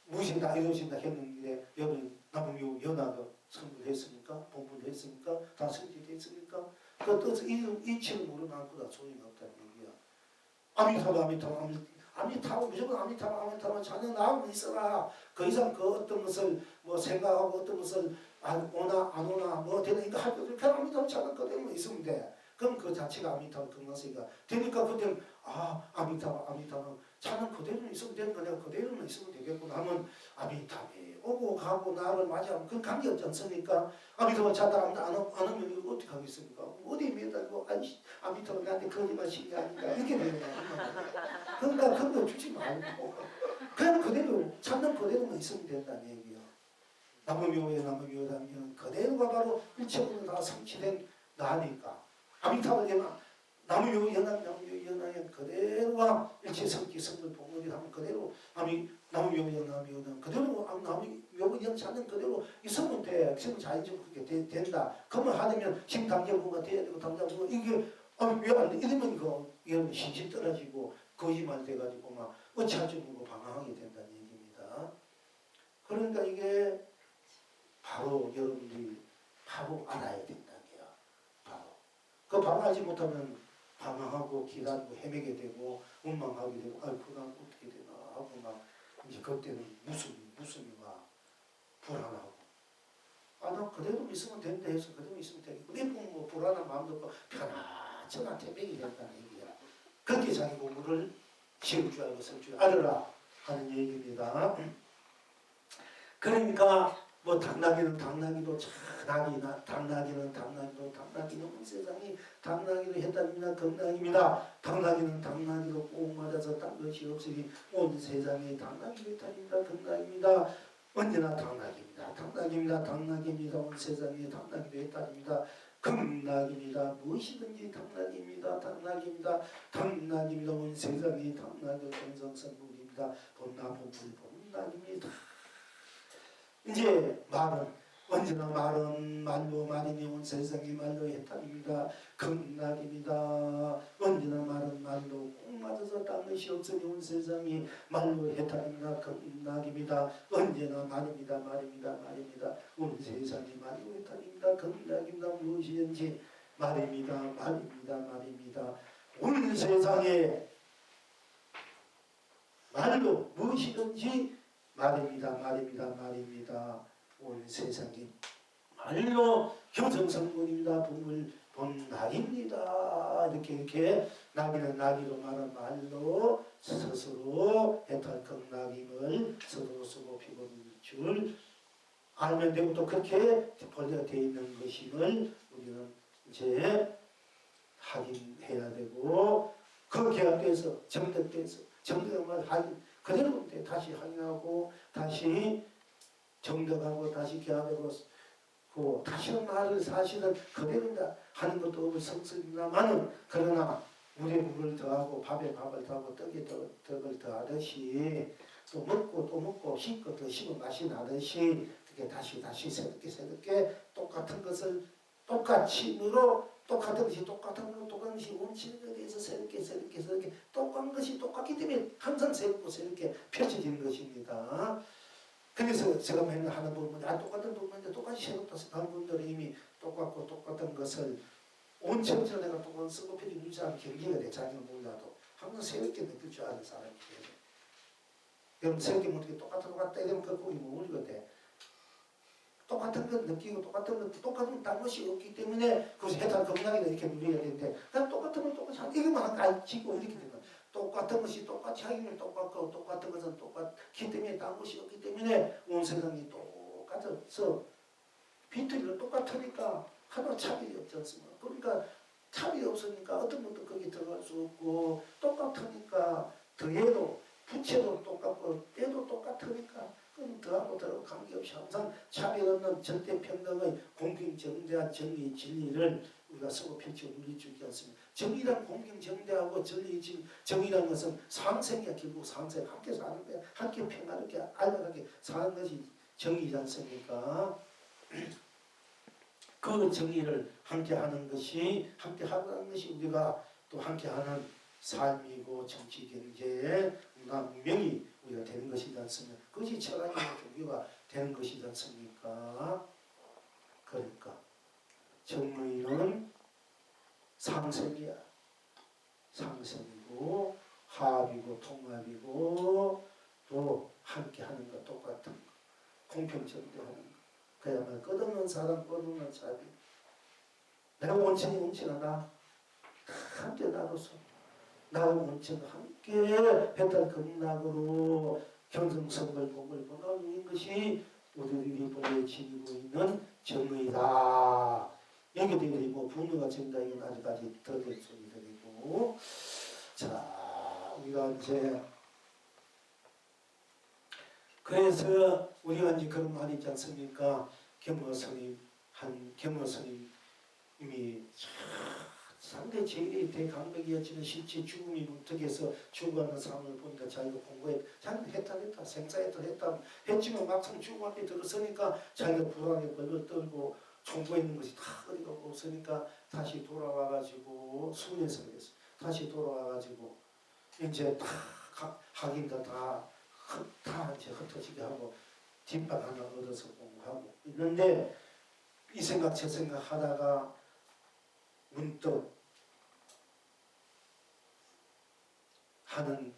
무신다 이루신다 했는데 여러분 나무묘 연하가 성불했습니까? 본불했습니까? 다 성질했습니까? 그 뜻을 이치를 모르면 아무것도 소용이 없다는 얘기야. 아미타불 무조건 아미타불 자는 나하고 있어라. 그 이상 그 어떤 것을 뭐 생각하고 어떤 것을 오나 안 오나 뭐 되는 이거 할 것을 그냥 아미타불 자는 그대로만 있으면 돼. 그럼 그 자체가 아미타불 극락세계가 되니까 그때는 아미타불 자는 그대로만 있으면 되는 거 내가 그대로만 있으면 되겠구나 하면 아미타불이 오고 가고 나를 맞이하면 그건 관계없지 않습니까? 아미타불 찾다가 안 오면 이거 어떻게 하겠습니까? 어디에 매달고 아미타불 나한테 거짓말 신게 아닌가 이렇게 되는 거야. 그러니까 그런 거 주지 말고 그냥 그대로 찾는 그대로만 있으면 된다는 얘기예요. 나무묘다면 그대로가 바로 일체적으로 다 성취된 나니까 아미타불 되면 나무묘 연하면 그대로가 일체 성취 성불 봉헌이 하면 그대로 나무묘 연하면 그대로 나무묘 연 찾는 그대로 있으면 돼. 지금 자연적으로 그렇게 된다. 그러면 하려면 지금 당장 뭔가 돼야 되고 당장 뭔가 이게 왜안 이러면 이런 신신 떨어지고 거짓말 돼가지고 막 어찌할지 모르고 방황하게 된다는 얘기입니다. 그러니까 이게 바로 여러분들이 바로 알아야 된다는 거야. 바로 알지 못하면 방황하고 기다리고 헤매게 되고 원망하게 되고 그건 어떻게 되나 하고 막 이제 그때는 무슨 막 불안하고 나 그대로 있으면 된다 해서 그대로 있으면 되겠고 뭐 불안한 마음도 없고 편안한 태백이 된다는 얘기야. 그렇게 자기 공부를 지을 줄 알고 쓸 줄 알아라 하는 얘기입니다. 그러니까 뭐 당나귀도 온 세상이 당나귀로 해답니다. 극락입니다. 당나귀로 꼭 맞아서 딴 것이 없으니 온 세상이 당나귀로 해답니다. 극락입니다. 언제나 당나귀입니다. 온 세상이 당나귀로 해답니다. 극락입니다. 무엇이든지 당락입니다. 당락입니다. 당락입니다. 온 세상이 당락의 견성성불입니다. 본나무 불본락입니다. 이제 말은 언제나 말은 말로 말이니 온 세상이 말로 해탈입니다. 극락입니다. 언제나 말은 말로 꼭 맞아서 딴 것이 없으니 온 세상이 말로 해탈입니다. 극락입니다. 언제나 말입니다. 말입니다. 말입니다. 온 세상이 말로 해탈입니다. 극락입니다. 무엇이든지 말입니다. 말입니다. 말입니다. 온 세상에 말로 무엇이든지 말입니다. 말입니다. 말입니다. 온 세상이 말로 경성성군입니다. 분물 본날입니다. 이렇게 나기는 나기로 말한 말로 스스로 해탈극락임을 스스로 쓰고 피고는 줄 알면 되고 또 그렇게 벌려져 있는 것임을 우리는 이제 확인해야 되고 그 계약돼서 정득돼서 정득을 확인 그대로 다시 확인하고 다시 정덕하고 다시 계약하고 다시는 말을 사실은 그대로 하는 것도 없을 성습입니다만은 그러나 물에 물을 더하고 밥에 밥을 더하고 떡에 떡을 더하듯이 또 먹고 씹고 더 씹어 맛이 나듯이 그게 다시 새롭게 똑같은 것을 똑같이 물어 똑같은 것이 똑같은 것이 원칙에 대해서 새롭게 똑같은 것이 똑같기 때문에 항상 새롭게 펼쳐지는 것입니다. 그래서 제가 맨날 하는 부분은 똑같은 부분인데 똑같이 새롭다 하는 분들은 이미 똑같은 것을 온천처럼 내가 똑같은 쓰고 필요 누지 않은 경계가 돼 자기가 몰라도 항상 새롭게 느낄 줄 아는 사람이에요. 여러분 새롭게 못하게 똑같다 이러면 그 거기 머물게 돼. 똑같은 걸 느끼고 똑같은 딴 것이 없기 때문에 그것이 해탈 극락이다 이렇게 누려야 되는데 그냥 똑같은 건 똑같이 하는 이것만 가지고 이렇게 되는 거야. 똑같은 것이 똑같이 하기는 똑같고 똑같은 것은 똑같기 때문에 딴 것이 없기 때문에 온 세상이 똑같아서 비틀이가 똑같으니까 하나 차별이 없지 않습니까? 그러니까 차별이 없으니까 어떤 것도 거기 들어갈 수 없고 똑같으니까 더해도 부채도 똑같고 때도 똑같으니까 그럼 더하고 더하고 관계없이 항상 차별 없는 절대평등의 공평정대한 정의 진리를 우리가 서로 펼쳐 누리주지 않습니다. 정의란 공평정대하고 정의란 것은 상생이야. 결국 상생 함께 사는 거야. 함께 평화롭게 안락하게 사는 것이 정의지 않습니까? 그 정의를 함께 하는 것이 함께 하는 것이 우리가 또 함께 하는 삶이고 정치, 경제, 문화, 문명이 우리가 되는 것이지 않습니까? 그것이 철학이고 종교가 되는 것이지 않습니까? 그러니까 정의는 상생이야. 상생이고 화합이고 통합이고 또 함께하는 것 똑같은 거. 공평정대하는 거. 그야말로 끝없는 사람 끝없는 자비. 내가 온천이 나 함께 나눠서 나와 온천 함께 해탈 극락으로 경성성을 복을 보는 것이 우리들이 본래 지니고 있는 정의다. 여기들이 분노가 정다 이건 아직까지 더된 소리들이고 자 우리가 이제 그래서 우리가 이제 그런 말이 있지 않습니까? 겸허스님 이미 상대 제일의 대강백이었지만 실제 죽음이 문턱에서 죽어가는 상황을 보니까 자기가 자기는 했다 했지만 막상 죽음 앞에 들어서니까 자기가 불안에 벌벌 떨고 총구했는 것이 다 어디가 없으니까 다시 돌아와가지고 수련에서 그랬어. 다시 돌아와가지고 이제 다 하긴가 다 이제 흩어지게 하고 뒷방 하나 얻어서 공부하고 있는데 이 생각 저 생각 하다가 문득 하는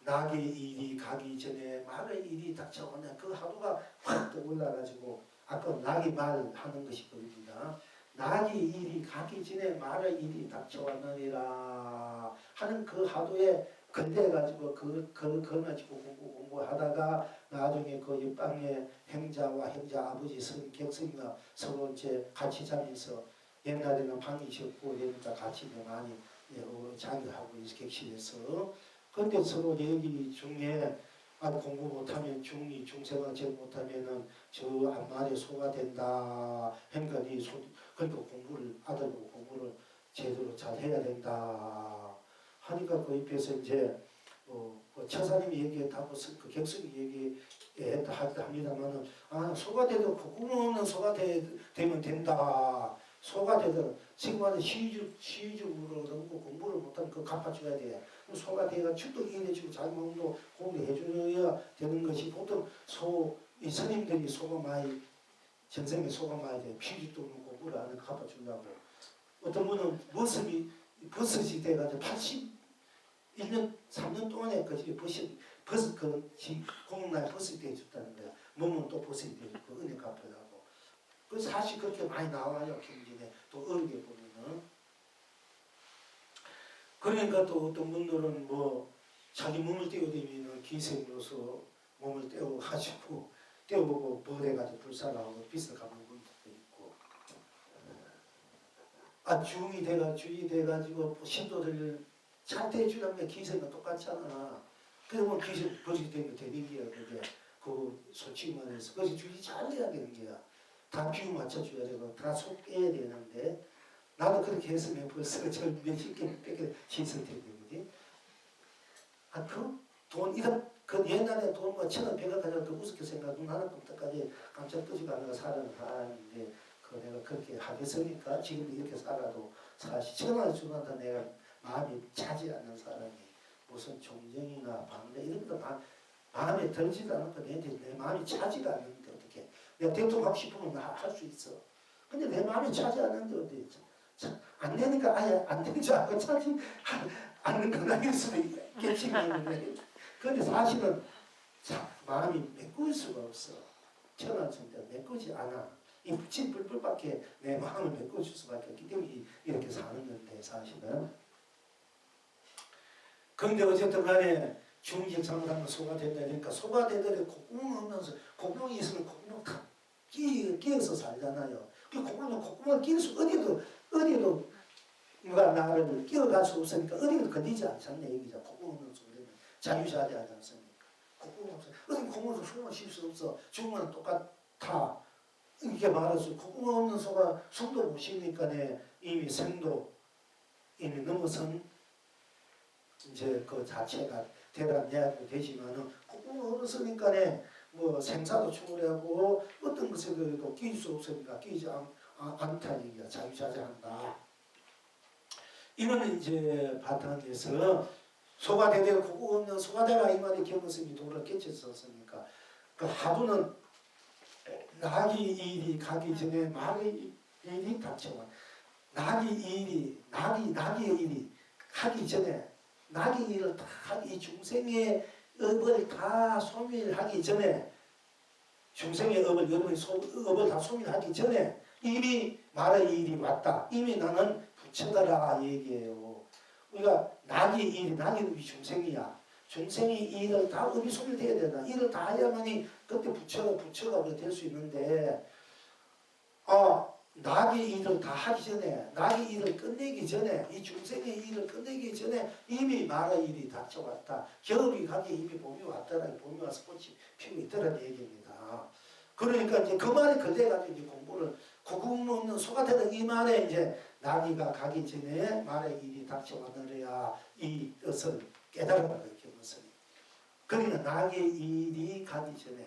낙의 일이 가기 전에 말의 일이 닥쳐오냐 그 하루가 확 떠올라가지고 아까 낙이 말하는 것이 보입니다. 낙의 일이 가기 전에 말의 일이 닥쳐왔느니라 하는 그 하루에 걸려가지고 그걸 가지고 공부하다가 나중에 그 옆방에 형자와 형자 아버지 격승이가 서로 이제 같이 자면서 옛날에는 방이 적고 그러니까 같이 많이 자기하고 객실에서 근데 서로 얘기 중에 공부 못하면 중2, 중생화 제일 못하면은 저 앞말에 소가 된다. 행간이 그러니까 공부를 아들 보고 공부를 제대로 잘 해야 된다. 하니까 그 입에서 이제 처사님이 얘기했다고 그 객석이 얘기했다 합니다만은 소가 되도 공부 없는 소가 되면 된다. 소가 되도 지금 하는 시위적으로 너무 공부를 못하면 그거 갚아줘야 돼. 소가 되가 축도 이해해주고 자기 몸도 공부해줘야 되는 것이 보통 이 스님들이 소가 많이 전생에 소가 많이 돼. 시위적도 없는 공부를 안 하는 갚아준다고. 어떤 분은 버섯이 돼가지고 81년, 3년 동안에 버섯 공날 버섯이 돼줬다는 거야. 몸은 또 버섯이 돼줬고 은혜 갚으라고. 그 사실 그렇게 많이 나와요. 경전에 또 어렵게 보면은. 그러니까 또 어떤 분들은 자기 몸을 떼어대면 기생으로서 몸을 떼어가지고 떼어보고 벌해가지고 불살하고 빚을 갚는 분들도 있고. 중이 돼가지고 신도들 찬태해 주라면 기생은 똑같잖아. 그러면 기생 버릇이 되면 되는 게야. 그게 솔직히 말해서 그것이 주의 잘해야 되는 게야. 다 비유 맞춰줘야 되고 다 속 빼야 되는데 나도 그렇게 했으면 벌써 저 몇십 개 씻을 텐데 그지? 돈 이런 옛날에 돈 1,000원 100원 가지고 그 우습게 생각 눈 하나 끔떡까지 깜짝 뜨지도 않는 사람은 사람인데 내가 그렇게 하겠으니까 지금 이렇게 살아도 사실 1,000원을 주는데 내가 마음이 차지 않는 사람이 무슨 종정이나 방대 이런 거 마음에 들지도 않고 내 마음이 차지가 않는데 어떻게 내가 대통령 하고 싶으면 할 수 있어. 근데 내 마음이 차지 않는데 어디 안 되니까 아예 안 되는 줄 알고 차지 않는 건 아닐 수도 있겠지. 그런데 사실은 마음이 메꿀 수가 없어. 1,000원 줄 때 메꾸지 않아. 이 붙인 불불밖에 내 마음을 메꿔줄 수밖에 없기 때문에 이렇게 사는 건데 사실은. 그런데 어쨌든 간에 중직 상담은 소가 된다니까 소가 되더라도 콧구멍 없면서 콧구멍이 있으면 콧구멍 탁 끼어서 살잖아요. 그 콧구멍을 끼울 수 어디도 누가 나를 끼어갈 수 없으니까 어디도 건드리지 않잖네 얘기죠. 콧구멍 없는 소리는 자유자재하지 않습니까? 콧구멍 없어. 어디 콧구멍에서 숨을 쉴 수 없어. 죽으면 똑같아. 이렇게 말해서 콧구멍 없는 소가 숨도 못 쉬니까 이미 생도 이미 넘어선 이제 그 자체가 대단한 이야기도 되지만은 콧구멍 없으니까 생사도 충분하고 어떤 것에도 끼일 수 없으니까 끼지 않다는 얘기야. 자유자재한다. 이거는 이제 바탕에서 소가 되되고 콧구멍 없는 소가 되라 이 말이 경스님이 도를 깨쳤었으니까 그 하부는 낙이 일이 가기 전에 말의 일이 닥쳐와 낙의 일이 하기 전에 낙의 일을 다 하기 중생의 업을 다 소멸하기 전에 중생의 업을 여러분이 업을 다 소멸하기 전에 이미 말의 일이 왔다. 이미 나는 부처다라 얘기해요. 우리가 낙의 일이 중생이야. 중생의 일을 다 업이 소멸돼야 된다. 일을 다 해야만이 그때 부처가 될 수 있는데 낙의 일을 다 하기 전에 낙의 일을 끝내기 전에 이 중생의 일을 끝내기 전에 이미 말의 일이 닥쳐왔다. 겨울이 가기 이미 봄이 왔더라. 봄이 와서 꽃이 피고 있더라는 얘기입니다. 그러니까 이제 그 말에 걸려가지고 이제 공부를 고금 없는 소가 되는 이 말에 이제 낙이가 가기 전에 말의 일이 닥쳐왔느냐 이 뜻을 깨달아라 이렇게 무슨 그러니까 낙의 일이 가기 전에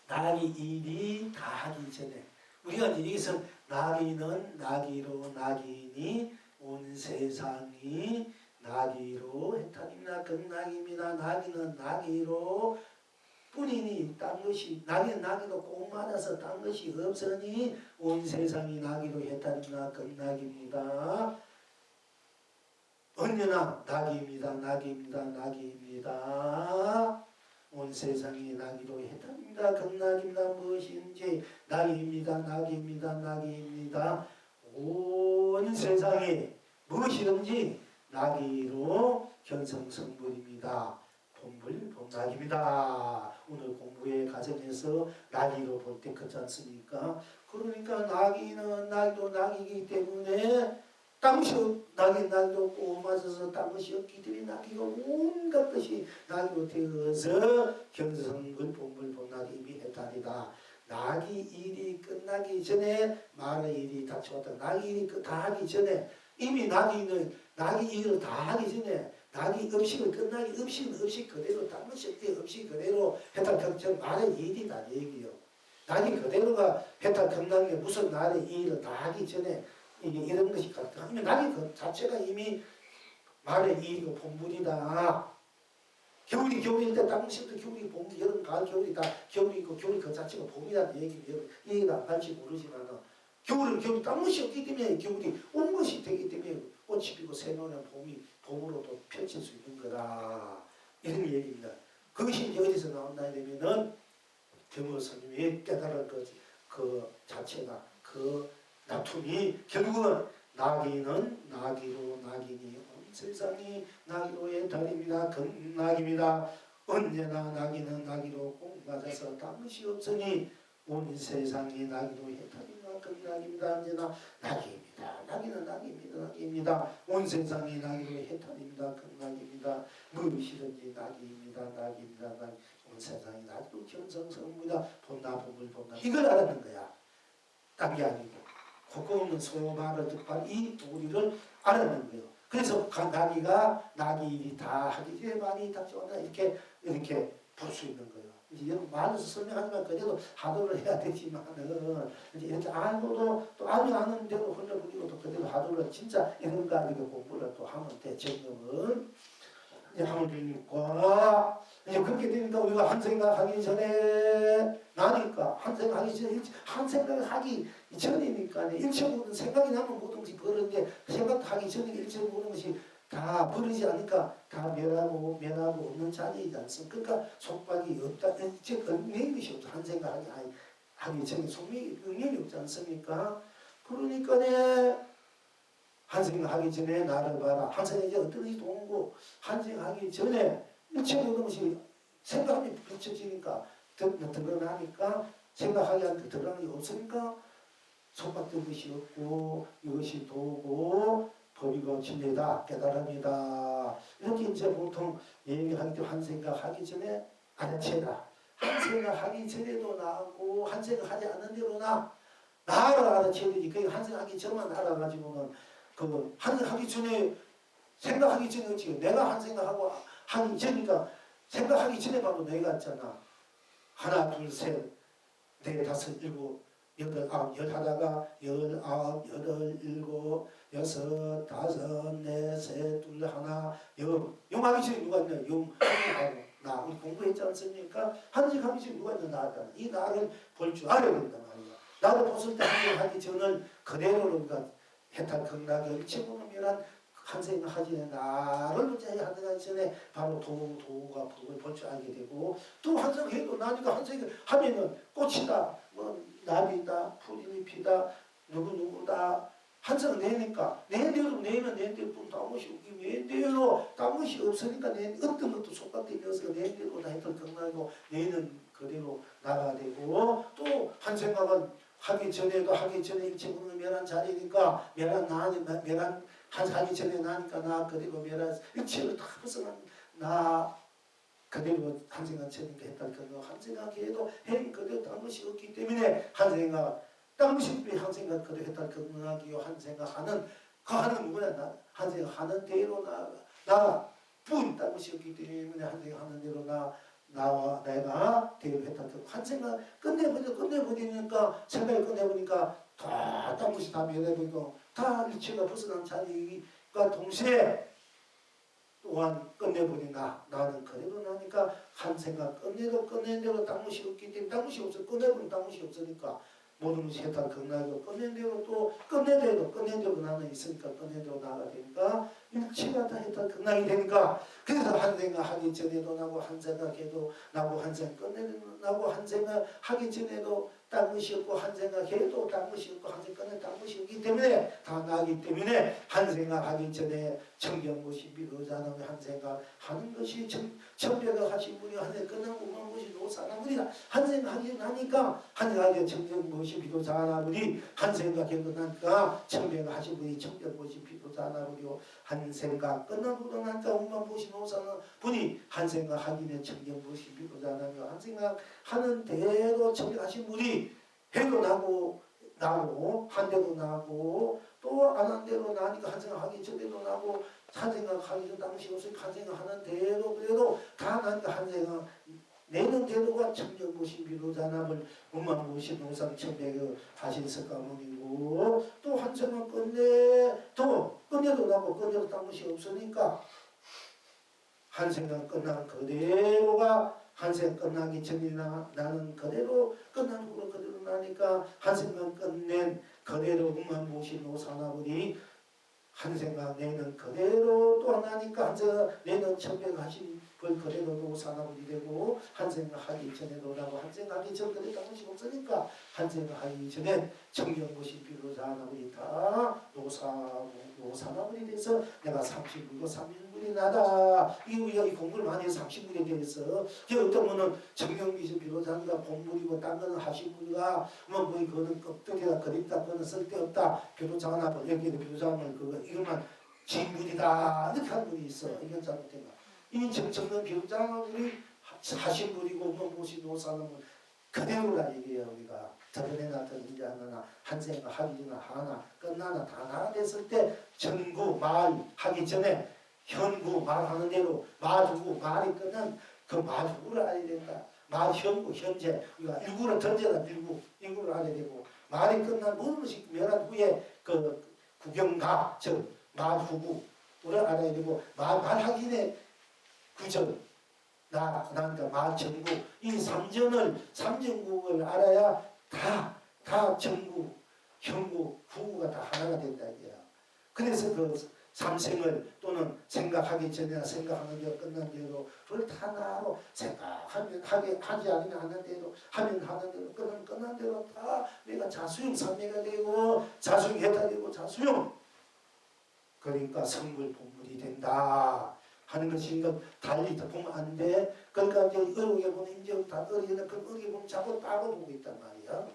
낙의 일이 다 하기 전에 우리가 이제 여기서 낙이는 낙이로 낙이니 온 세상이 낙이로 해탈입니다. 극낙입니다. 낙이는 낙이로 뿐이니 딴 것이 낙이는 낙이로 꼭 맞아서 딴 것이 없으니 온 세상이 낙이로 해탈입니다. 극낙입니다. 언제나 낙입니다. 낙입니다. 낙입니다. 온 세상이 낙이로 해탈입니다. 극낙입니다. 무엇인지 낙입니다. 낙입니다. 낙입니다. 온 세상이 무엇이든지 낙이로 견성성불입니다. 본낙입니다. 오늘 공부의 과정에서 낙이로 볼 때 그렇지 않습니까? 그러니까 낙이는 낙이도 낙이기 때문에 땅것이 낙도 없고 맞아서 땅것이 없기 때문에 낙이가 온갖 것이 낙이로 되어서 경성근 본물본낙이 이미 해탈이다. 낙이 일이 끝나기 전에 말의 일이 닥쳐왔다. 낙이 일이 다 하기 전에 이미 낙이 일을 다 하기 전에 낙이 음식을 끝나기 음식은 음식 그대로 땅것이 없대 음식 그대로 해탈 경청 말의 일이다 얘기요. 낙이 그대로가 해탈 경락이 무슨 날의 일을 다 하기 전에 이런 것이 가능하면 낙이 그 자체가 이미 말의 일이고 본물이다. 겨울일 때 땅식도 겨울이 봄, 여름, 가을, 겨울이 다 겨울이 있고 겨울 그 자체가 봄이라는 얘기가 알지 모르지만 겨울은 겨울 땅것이 없기 때문에 겨울이 온 것이 되기 때문에 꽃이 피고 새노는 봄이 봄으로도 펼칠 수 있는 거다. 이런 얘기입니다. 그것이 이제 어디서 나온다 하면은 경호 스님이 깨달은 그 자체가 그 나툼이 결국은 나기는 나기로 나기니 온 세상이 나기로의 달입니다. 낙입니다. 언제나 나기는 나기로 꼭 맞아서 다무시 없으니 온 세상이 나기로 해탈입니다. 낙입니다. 언제나 낙입니다. 나기는 낙입니다. 낙입니다. 온 세상이 나기로 해탈입니다. 낙입니다. 무엇이든지 낙입니다. 낙입니다. 온 세상이 나기로 경성성무다. 본다 본물 본다. 이걸 알았는 거야. 딴 게 아니고. 그거 없는 소말을 득발 이 도리를 알아낸 거예요. 그래서 낙이 일이 다 하기 전에 많이 닥쳐온다 이렇게 볼 수 있는 거예요. 이제 여러분 말해서 설명하지만 그래도 하도를 해야 되지만은 이제 이렇게 알고도 또 아는 대로 흘려버리고 또 그대로 하도를 진짜 이런 거 아니고 공부를 또 하면 돼. 지금은 이제 하면 되니까 이제 그렇게 되니까 우리가 한 생각하기 전에 나니까 한 생각하기 전에 한 생각을 하기 전이니까 일체 모든 생각이 나면 모든 것이 버릇인데 생각하기 전에 일체 모든 것이 다 버리지 않으니까 다 멸하고 없는 자리이지 않습니까? 그러니까 속박이 없다. 즉 의미의 것이 없어. 한 생각하기 전에 속박이 의미가 없지 않습니까? 그러니까 한 생각하기 전에 나를 봐라. 한 생각이 어떤 것이 동고 한 생각하기 전에 일체 모든 것이 생각이 비춰지니까 드러나니까 생각하기 한테 드러나는 게 없으니까 속박된 것이 없고 이것이 도고 법이고 진리다 깨달음이다. 이렇게 이제 보통 얘기하기 한 생각하기 전에 알아채라. 한 생각하기 전에도 나고 한 생각하지 않는 대로 나를 알아채야 되지. 그 한 생각하기 전만 알아가지고는 그 한 생각하기 전에 생각하기 전에 어찌 내가 한 생각하고 하기 전이니까 생각하기 전에 바로 내가 있잖아. 하나 둘 셋 넷 다섯 일곱 여덟 아홉 열 하다가 열 아홉 여덟 일곱 여섯 다섯 넷 셋 둘 하나 영 하기 전에 누가 있냐 영하고 나 우리 공부했지 않습니까? 한식 하기 전에 누가 있냐 나다. 이 나를 볼 줄 알아야 된단 말이야. 나를 봤을 때 한식 하기 전을 그대로 우리가 해탈 극락의 일체보는 멸한 한 생각하지 나를 문제에 하기 전에 바로 도가 법을 볼 줄 알게 되고 또 한 생각해도 나니까 한 생각 하면은 꽃이다 뭐 나비다 풀잎이다 누구다 한 생각 내니까 내대로 내면 내대로 딴 것이 없기 내대로 딴 것이 없으니까 어떤 것도 속박되면서 내대로 다 해탈 극락이고 내는 그대로 나가야 되고 또 한 생각은 하기 전에도 하기 전에 일체보는 멸한 자리니까 멸한 하기 전에 나니까 나 그대로 멸한 일체를 다 벗어난 나 그대로 한 생각 처니까 했다. 한 생각해도 행 그대로 딴 것이 없기 때문에 한 생각 딴 것이 한 생각 그대로 했다. 그하기요 한 생각하는 그 하는 누구냐 한 생각하는 대로 나 뿐 딴 것이 없기 때문에 한 생각하는 대로 나와 내가 대로 했다. 한 생각 끝내버리니까 생각을 끝내보니까 다 딴 것이 다 멸해버리고 다 일체가 벗어난 자리가 동시에 또한 끝내버린 나는 그대로 나니까 한 생각 끝낸 대로 딴 것이 없기 때문에 딴 것이 없어 끝내버린 딴 것이 없으니까 모든 것이 해탈 극락이고 끝낸 대로 또 끝낸 대로 나는 있으니까 끝낸 대로 나가 되니까 일체가 다 해탈 극락이 되니까 그래서 한 생각 하기 전에도 나고 한 생각해도 나고 한 생각 끝내도 나고 한 생각 하기 전에도 딴 것이 없고 한 생각해도 딴 것이 없고 한 생각 끝내 딴 것이 없기 때문에 다 나기 때문에 한 생각 하기 전에 청경무시 비로자나무 한 생각 하는 것이 천배가 하신 분이 한 생각 끝나고 만 것이 노사나무리라. 한 생각이 나니까 한 생각에 청경무시 비로자나무리 한 생각이 끝나니까 천배가 하신 분이 청경무시 비로자나무리요. 한 생각 끝나고 나니까 만 것이 노사나무리 한 생각 하기는 청경무시 비로자나무리요. 한 생각 하는 대로 청경하신 분이 해도 나고 한 대로 나고 또 안 한 대로 나니까 한 생각하기 전에도 나고 한 생각하기 전 당시 없으니까 한 생각하는 대로 그래도 다 나니까 한 생각 내는 대로가 청정무신 비로자남을 운만무신 농상천백의 하신 석가모니고 또 한 생각 끝내 또 끝내도 나고 끝내도 딴 것이 없으니까 한 생각 끝난 그대로가 한 생각 끝나기 전이나 나는 그대로 끝난 후로 그대로 나니까 한 생각 끝낸 그대로 운만무신 노사나무니 한 생각 내는 그대로 또 나니까 한 생각 내는 천백하신 그 그대로 노사나무니 되고 한 생각 하기 전에도 나고 한 생각 하기 전 그대로 한 것이 없으니까 한 생각 하기 전에 청경무신 비로자나무니 다 노사나무니 돼서 내가 30분이고 30분이 나다. 이 공부를 많이 해서 30분에 대해서 어떤 분은 청경무신 비로자나무가 공부이고 딴 거는 하신분이가 뭐 그거는 껍데기가 그립다 그거는 쓸데없다. 비로자나무 여기에 비로자나무 그거 이것만 진분이다 이렇게 하는 분이 있어. 이건 잘못된 거야. 이 청경 비로자나무를 하신 분이고 뭐 무엇이 노사나무 그대로라 얘기해요. 우리가 저번에나 더든지 않으나 한 생각 하기 전에 하나 끝나나 다 나됐을 때 전구 말 하기 전에 현구 말하는 대로 마주구 말이 끝난 그 마주구를 알아야 된다. 말 현구 현재 우리가 일구를 던져라 일구를 알아야 되고 말이 끝난 모든 것이 멸한 후에 그 구경가 즉 마후구를 알아야 되고 말하기 전에 구전 그러니까 마천구 이 삼전국을 알아야 다 전구, 형구, 후구가 다 하나가 된다 이거야. 그래서 그 삼생을 또는 생각하기 전이나 생각하는 대로 끝난 대로 그걸 다 나로 생각하면 하지 않으면 하는 대로 하면 하는 대로 끝난 대로 다 내가 자수용 삼매가 되고 자수용 해타 되고 자수용 그러니까 성불 본물이 된다. 하는 것이 달리 보면 안 돼. 그러니까 이제 어렵게 보면 이제 다 어리게는 그 어리게 보면 자꾸 따로 보고 있단 말이야.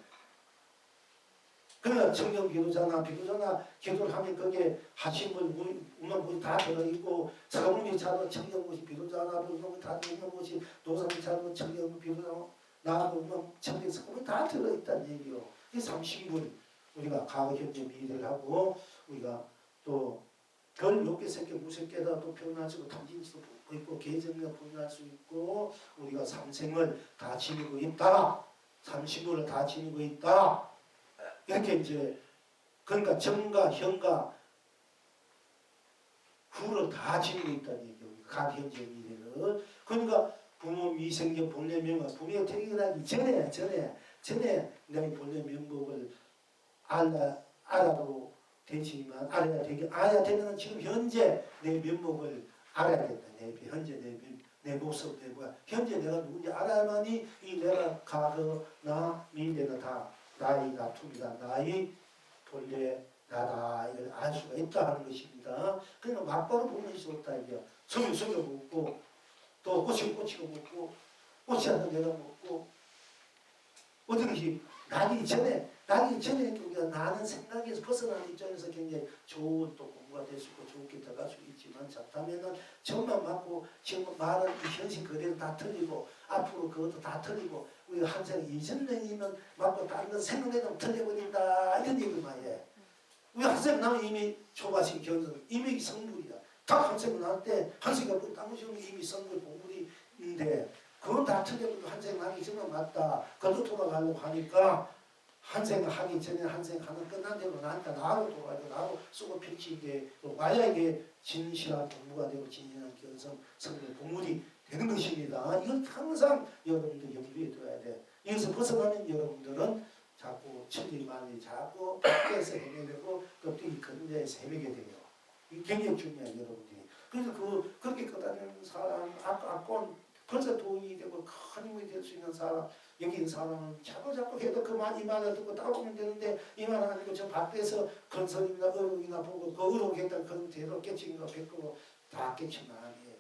그러니까 청경 비로자나 기도를 하면 거기에 하심을 우만 다 들어있고 사문이 차도 청경무시 비로자나 부르는 다 있는 것이 노상이 차도 청경 비로자나 나하고 청경 사문이 다 들어있다는 얘기요. 이 삼신분 우리가 과거 현재 미래를 하고 우리가 또 별 6개 새끼 무색계다 또 표현할 수 있고 탐진수도 있고 계정력 표현할 수 있고 우리가 삼생을 다 지니고 있다. 삼신분을 다 지니고 있다. 이렇게 이제 그러니까 정가 현가 후를 다 지니고 있다는 얘기예요. 각 현재 미래를. 그러니까 부모 미생경 본래 명화 부모가 태어나기 전에 내가 본래 명복을 알아도 되지만 알아야 되는 건 지금 현재 내 면목을 알아야 된다. 현재 내 모습 내 뭐야. 현재 내가 누군지 알아야만이 이 내가 과거나 미래는 다 나의 나툼이다. 나의 본래 나다. 이걸 알 수가 있다 하는 것입니다. 그러니까 막바로 보는 수 없다. 이게 속여 먹고 또 꼬치고 먹고 꼬치 않는 내가 먹고 어떻게 나기 전에 우리가 나는 생각에서 벗어나는 입장에서 굉장히 좋은 또 공부가 될 수 있고 좋게 들어갈 수 있지만 잡다면은 정말 맞고 지금 말은 이 현실 그대로 다 틀리고 앞으로 그것도 다 틀리고 우리가 항상 이전에는 맞고 다른 건 생각해도 틀려버린다 이런 얘기만 해. 우리 한생 나면 이미 초과신 견성 이미 성불이다. 딱 한생 나올 때 한생가 딴 것이 이미 성불 본물인데 그건 다 틀려버리고 한생 나기 전에 맞다. 그것도 돌아가려고 하니까 한생 하기 전에 한생 하는 끝난 대로 나니까 나하고 돌아가고 나하고 쓰고 펼치게 와야 이게 진실한 공부가 되고 진실한 견성 성의 본물이 되는 것입니다. 이걸 항상 여러분들 염두에 둬야 돼. 여기서 벗어나면 여러분들은 자꾸 천리만이 자꾸 밖에서 헤매되고 껍데기 근대에서 헤매게 돼요. 이게 굉장히 중요해요. 여러분들이. 그래서 그렇게 꺼다니는 사람 아까운 벌써 도움이 되고 큰 힘이 될 수 있는 사람, 여기 있는 사람은 자꾸 해도 이 말을 듣고 따라오면 되는데 이 말 아니고 저 밖에서 건설이나 의록이나 보고 그 의록했던 그런 대로 깨친 거 100% 다 깨친 거 아니에요.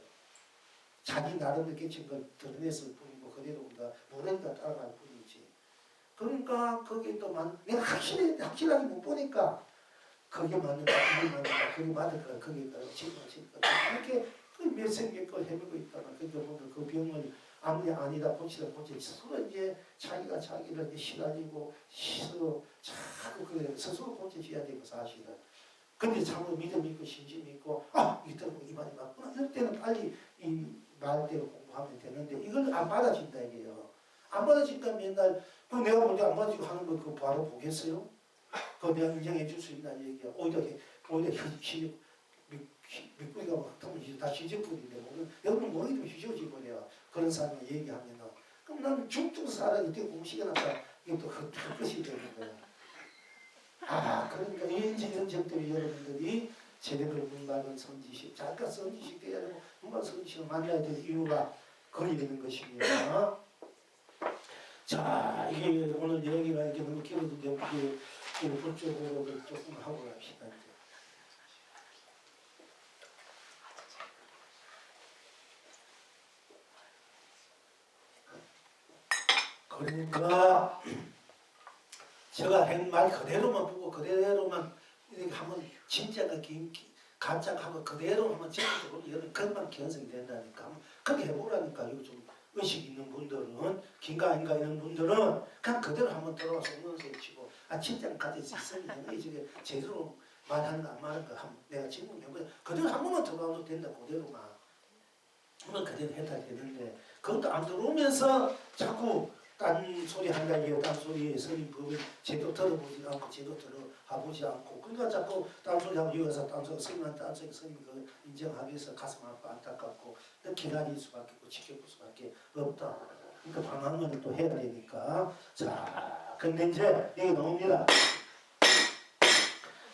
자기 나름대로 깨친 걸 드러냈을 뿐이고 그대로 우리가 모르니까 따라갈 뿐이지. 그러니까 거기에 또 내가 확실하게 못 보니까 그게 맞는가 이게 맞는가 그게 맞을 거야 그게 지금 이렇게 몇십 개걸 해보고 있다가 그러니까 보면 그 병을 아무리 아니다 고치다 스스로 이제 자기가 자기를 이제 시달리고 스스로 자꾸 그래 스스로 고쳐줘야 되고 사실은. 근데 참으로 믿음 있고 신심 있고 이때는 이 말이 맞구나 이럴 때는 빨리 이 말대로 공부하면 되는데 이걸 안 받아진다 이게요. 안 받아진다 맨날 그 내가 먼저 안 받아지고 하는 거 그거 바로 보겠어요? 그거 내가 인정해 줄 수 있다는 얘기야. 오히려 밑구리가 막 다 시집뿐인데 여러분 모르기 좀 휘저어지고 내가 그런 사람이 얘기하면 그럼 나는 죽죽 살아 이때 공식해놨다 이게 또 헛것이 되는 거야. 그러니까 이런 점들이 여러분들이 제대로 문학은 선지식 작가 선지식 돼야 되고 문학 선지식을 만나야 될 이유가 거기 있는 것입니다. 자, 이게 오늘 얘기가 이렇게 너무 길어진데 이게 본적으로 조금 하고 갑시다. 그러니까 제가 한 말 그대로만 보고 그대로만 이렇게 한번 진짜가 가짜하고 그대로 한번 제대로 이런 것만 견성이 된다니까 그렇게 해보라니까. 이거 좀 의식 있는 분들은 긴가 아닌가 이런 분들은 그냥 그대로 한번 들어와서 오면서 치고 진짜 가질 수 있으면 이제 제대로 말하는 거 안 말하는 거 내가 질문해 보면 그대로 한 번만 들어와도 된다. 그대로만 한번 그대로 해야 되는데 그것도 안 들어오면서 자꾸 딴 소리 한다 이게 딴 소리 스님 법을 제대로 들어보지 않고 제대로 들어보지 않고 그러니까 자꾸 딴 소리 하고 이어서 딴 소리 스님한테 딴 소리 스님 그 인정하기 위해서 가슴 아파 안타깝고 기다릴 수밖에 없고 지켜볼 수밖에 없다. 그러니까 방황을 또 해야 되니까. 자, 근데 이제 여기 나옵니다.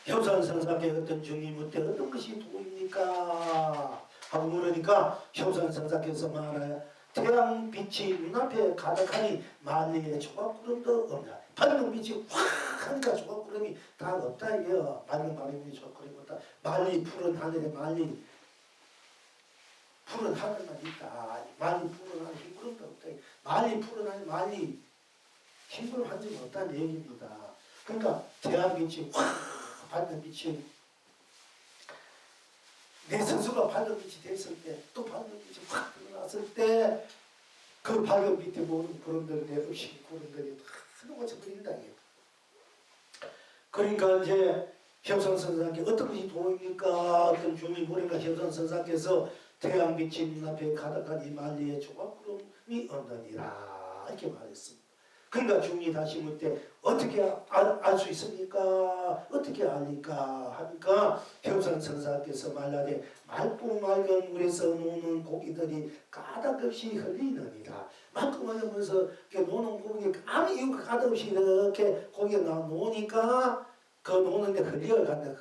효산성사께 어떤 중임 때 어떤 것이 도입니까? 하고 물으니까 효산성사께서 말하여 태양빛이 눈앞에 가득하니 만리에 조각구름도 없다. 밝은 빛이 확 하니까 조각구름이 다 없다 이게요. 밝은 바람이 조각구름이 없다. 만리 푸른 하늘에 만리 푸른 하늘만 있다. 만리 푸른 하늘 흰구름도 없다. 만리 푸른 하늘 만리 흰구름 한 점이 없다는 얘기입니다. 그러니까 태양빛이 확 밝은 빛이 내 스스로가 밝은 빛이 됐을 때 또 밝은 빛이 확 드러났을 때 그 밝은 빛에 모든 구름들이 내 없이 구름들이 다 하늘같이 그린다. 그러니까 이제 효산선사께 어떤 것이 도입니까? 어떤 중이 보니까 효산선사께서 태양빛이 눈앞에 가득한 이 만리의 조각구름이 없느니라 이렇게 말했습니다. 그러니까 중이 다시 묻되 어떻게 알 수 있습니까? 어떻게 알니까? 하니까 효산선사께서 말하되 맑고 맑은 물에서 노는 고기들이 까닭없이 흘리느니라. 맑고 맑은 물에서 노는 고기 아무 이유가 까닭없이 이렇게 고기가 노니까 그 노는데 흘려간다.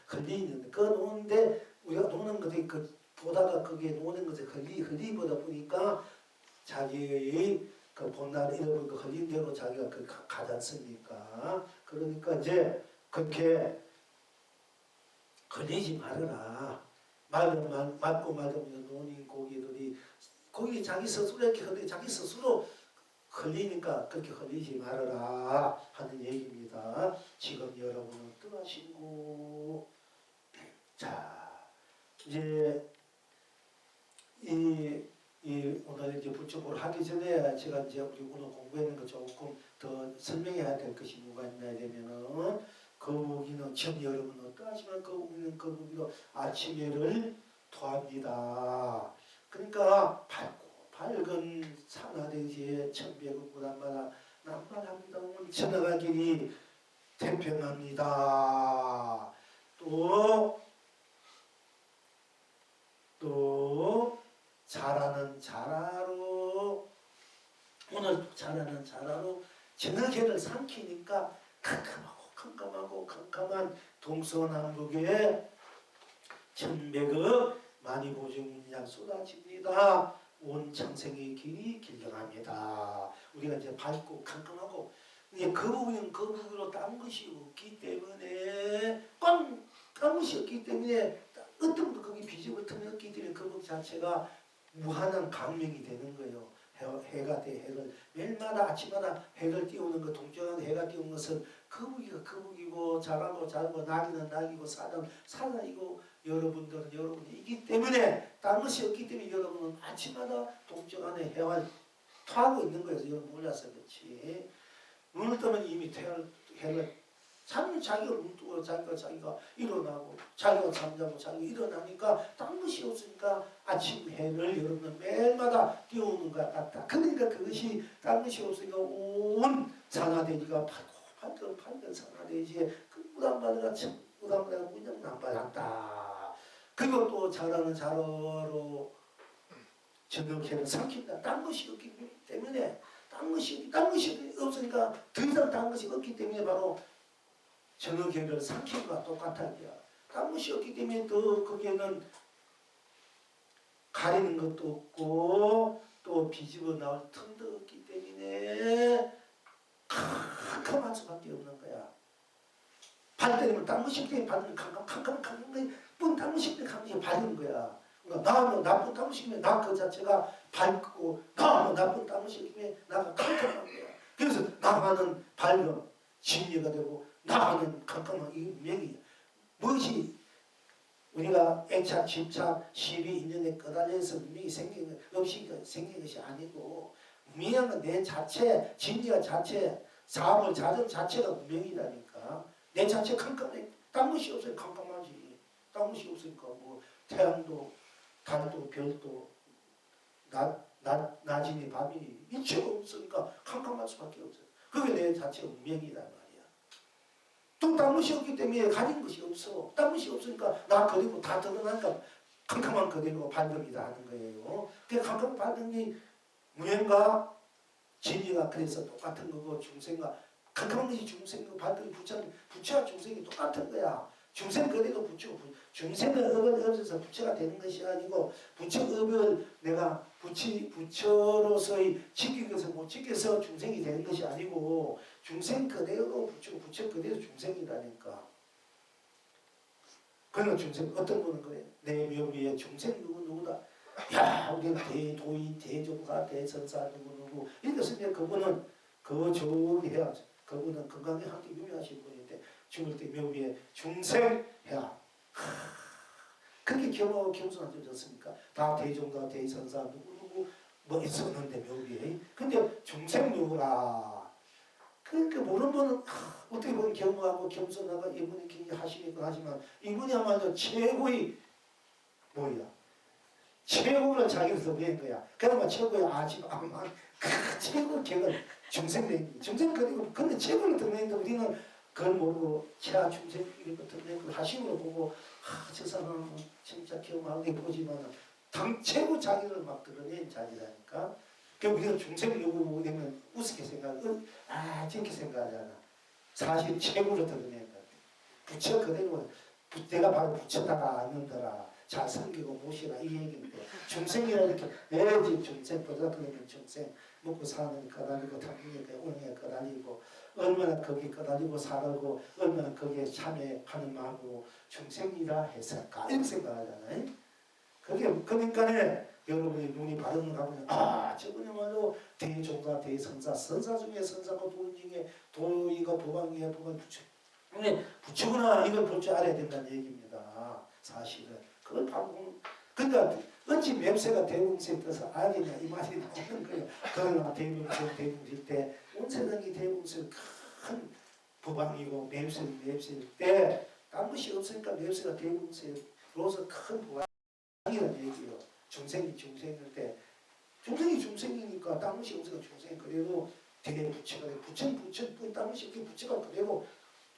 흘리는데 그 노는데 우리가 노는 것이 보다가 그게 노는 것에 흘리보다 보니까 자기의 그 본날 잃어버린 그 흘린 대로 자기가 가지 않습니까? 그러니까 이제 그렇게 흘리지 말아라. 맑고 맑으면 노는 고기들이 고기 자기 스스로 이렇게 흘리 자기 스스로 흘리니까 그렇게 흘리지 말아라 하는 얘기입니다. 지금 여러분은 어떠하신고? 자, 이제 오늘 이제 부적으로 하기 전에 제가 이제 우리 오늘 공부했는 거 조금 더 설명해야 될 것이 뭐가 있냐 되면은 거북이는 지금 여러분 어떠하시면 거북이도 아침에를 토합니다. 그러니까 밝은 산하대지에 천백億무단마다 남발합니다. 천하가 길이 태평합니다. 또 자라는 자라로 오늘 자라는 자라로 저녁에를 삼키니까 캄캄한 동서남북에 천백억 많이 보증문양 쏟아집니다. 온 창생의 길이 길경합니다. 우리가 이제 밝고 캄캄하고 이제 그 부분은 그 부분으로 딴 것이 없기 때문에 딴 것이 없기 때문에 어떤 것도 거기 비집어 틈이 없기 때문에 그 것 자체가 무한한 강명이 되는 거예요. 해가 돼 해를 매일마다 아침마다 해를 띄우는 것 동정한 해가 띄우는 것은 거북이가 거북이고 자라고 자라고 낙이는 낙이고 사자는 사자이고 여러분들은 여러분이기 때문에 딴 것이 없기 때문에 여러분은 아침마다 동정하는 해와 토하고 있는 거예요. 여러분 몰라서 그렇지. 눈을 뜨면 이미 해를 잠은 자기가 눈 뜨고 자기가 일어나고 자기가 잠자고 자기가 일어나니까 딴 것이 없으니까 아침 해를 여러분은 매일마다 띄우는 것 같다. 그러니까 그것이 딴 것이 없으니까 온 산하대지가 밝은 산하대지에 그 무당바다가 문양 남발한다. 그리고 또 자라는 자로로 저녁해를 삼킨다. 딴 것이 없기 때문에 딴 것이 없으니까 더 이상 딴 것이 없기 때문에 바로 저녁해를 삼킨 것과 똑같아. 딴 것이 없기 때문에 더 거기에는 가리는 것도 없고 또 비집어 나올 틈도 없기 때문에 캄캄할 수밖에 없는 거야. 발 때리면 딴 것이 없기 때문에 발은 캄캄한 거야. 딴 것이 없기 때문에 밝은 거야. 나하고 나쁜 딴 것이 있으면 나 그 자체가 밝고 나하고 나쁜 딴 것이 있으면 나가 캄캄한 거야. 그래서 나가는 밝음 진리가 되고 나가는 캄캄한 이 명이야. 무엇이 우리가 애착, 집착, 시비, 인연에 끄달려서 문명이 생긴 것이 아니고 문명한 건 내 자체, 진리가 자체, 사물, 자전 자체가 문명이라니까. 내 자체 캄캄해. 딴 것이 없어요. 캄캄하지. 딴 것이 없으니까 뭐 태양도 달도 별도 낮이니 밤이니 일체가 없으니까 캄캄할 수밖에 없어요. 그게 내 자체가 운명이란 말이야. 또 딴 것이 없기 때문에 가진 것이 없어. 딴 것이 없으니까 나 그대로 다 드러나니까 캄캄한 그대로 밝음이다 하는 거예요. 그 캄캄한 밝음이 무명과 진리가 그래서 똑같은 거고 중생과 캄캄한 것이 중생이고 밝음이 부처와 중생이 똑같은 거야. 중생 그대로 부처고 중생은 업을 없어서 부처가 되는 것이 아니고 부처 업을 내가 부처로서의 지키기 위해서 못 지켜서 중생이 되는 것이 아니고 중생 그대로 부처고 부처 그대로 중생이라니까. 그러니까 중생 어떤 분은 그래. 내 묘비에 중생 누구다. 야 우리 대도인 대종사 대선사 누구 이렇게 쓰면 그분은 그 좋은 해야지. 그분은 건강에 함께 유명하신 분인데 죽을 때 묘비에 중생해야 그렇게 겸손한 줄 좋습니까? 다 대종사 대선사 누구 뭐 있었는데 묘비에 근데 중생 누구라 그러니까 모르는 분은 어떻게 보면 겸허하고 겸손하고 이분이 굉장히 하시니까 하지만 이분이야말로 최고의 뭐야 최고를 자기로서 낸 거야. 그나마 최고의 아집아만 최고 격은 중생된 중생 그리고 근데 최고를 드러내는데 우리는 그걸 모르고 최하 중생 이렇게 드러내고 하심으로 보고 저 사람은 진짜 경험하게 보지만 당 최고 자기를 막 드러낸 자리라니까. 그 우리가 중생 누구 보게 되면 우습게 생각하고 저렇게 생각하잖아. 사실 최고를 드러낸 거야. 부처 그대로 내가 바로 부처다가 아는더라. 잘 섬기고 모시라 이 얘기인데 중생이라 이렇게 애지 중생 보자들면 중생 먹고 사는 거달리고 탐닉에 오는 거달리고 얼마나 거기에 거달리고 살고 얼마나 거기에 참여하는 마음으로 중생이라 했을까 이렇게 생각하잖아요. 그게 그러니까 여러분이 눈이 바른 거 보면 저분이야말로 대종사 대선사 선사 중에 선사고 도인 중에 도이고 법왕 중에 법왕 부처 근데 부처구나 이걸 볼 줄 알아야 된다는 얘기입니다. 사실은 그걸 바로 그러니까 어찌 맵새가 대웅새에 떠서 알겠냐 이 말이 나오는 거예요. 그러나 대웅새 때 온 세상이 대웅새 큰 법왕이고 맵새일 때 딴 것이 없으니까 맵새가 대웅새로서 큰 법왕이라는 얘기예요. 중생일 때 중생이 중생이니까 딴 것이 없으니까 중생이 그래도 대부처가 부처는 딴 것이 없기 부처가 그대로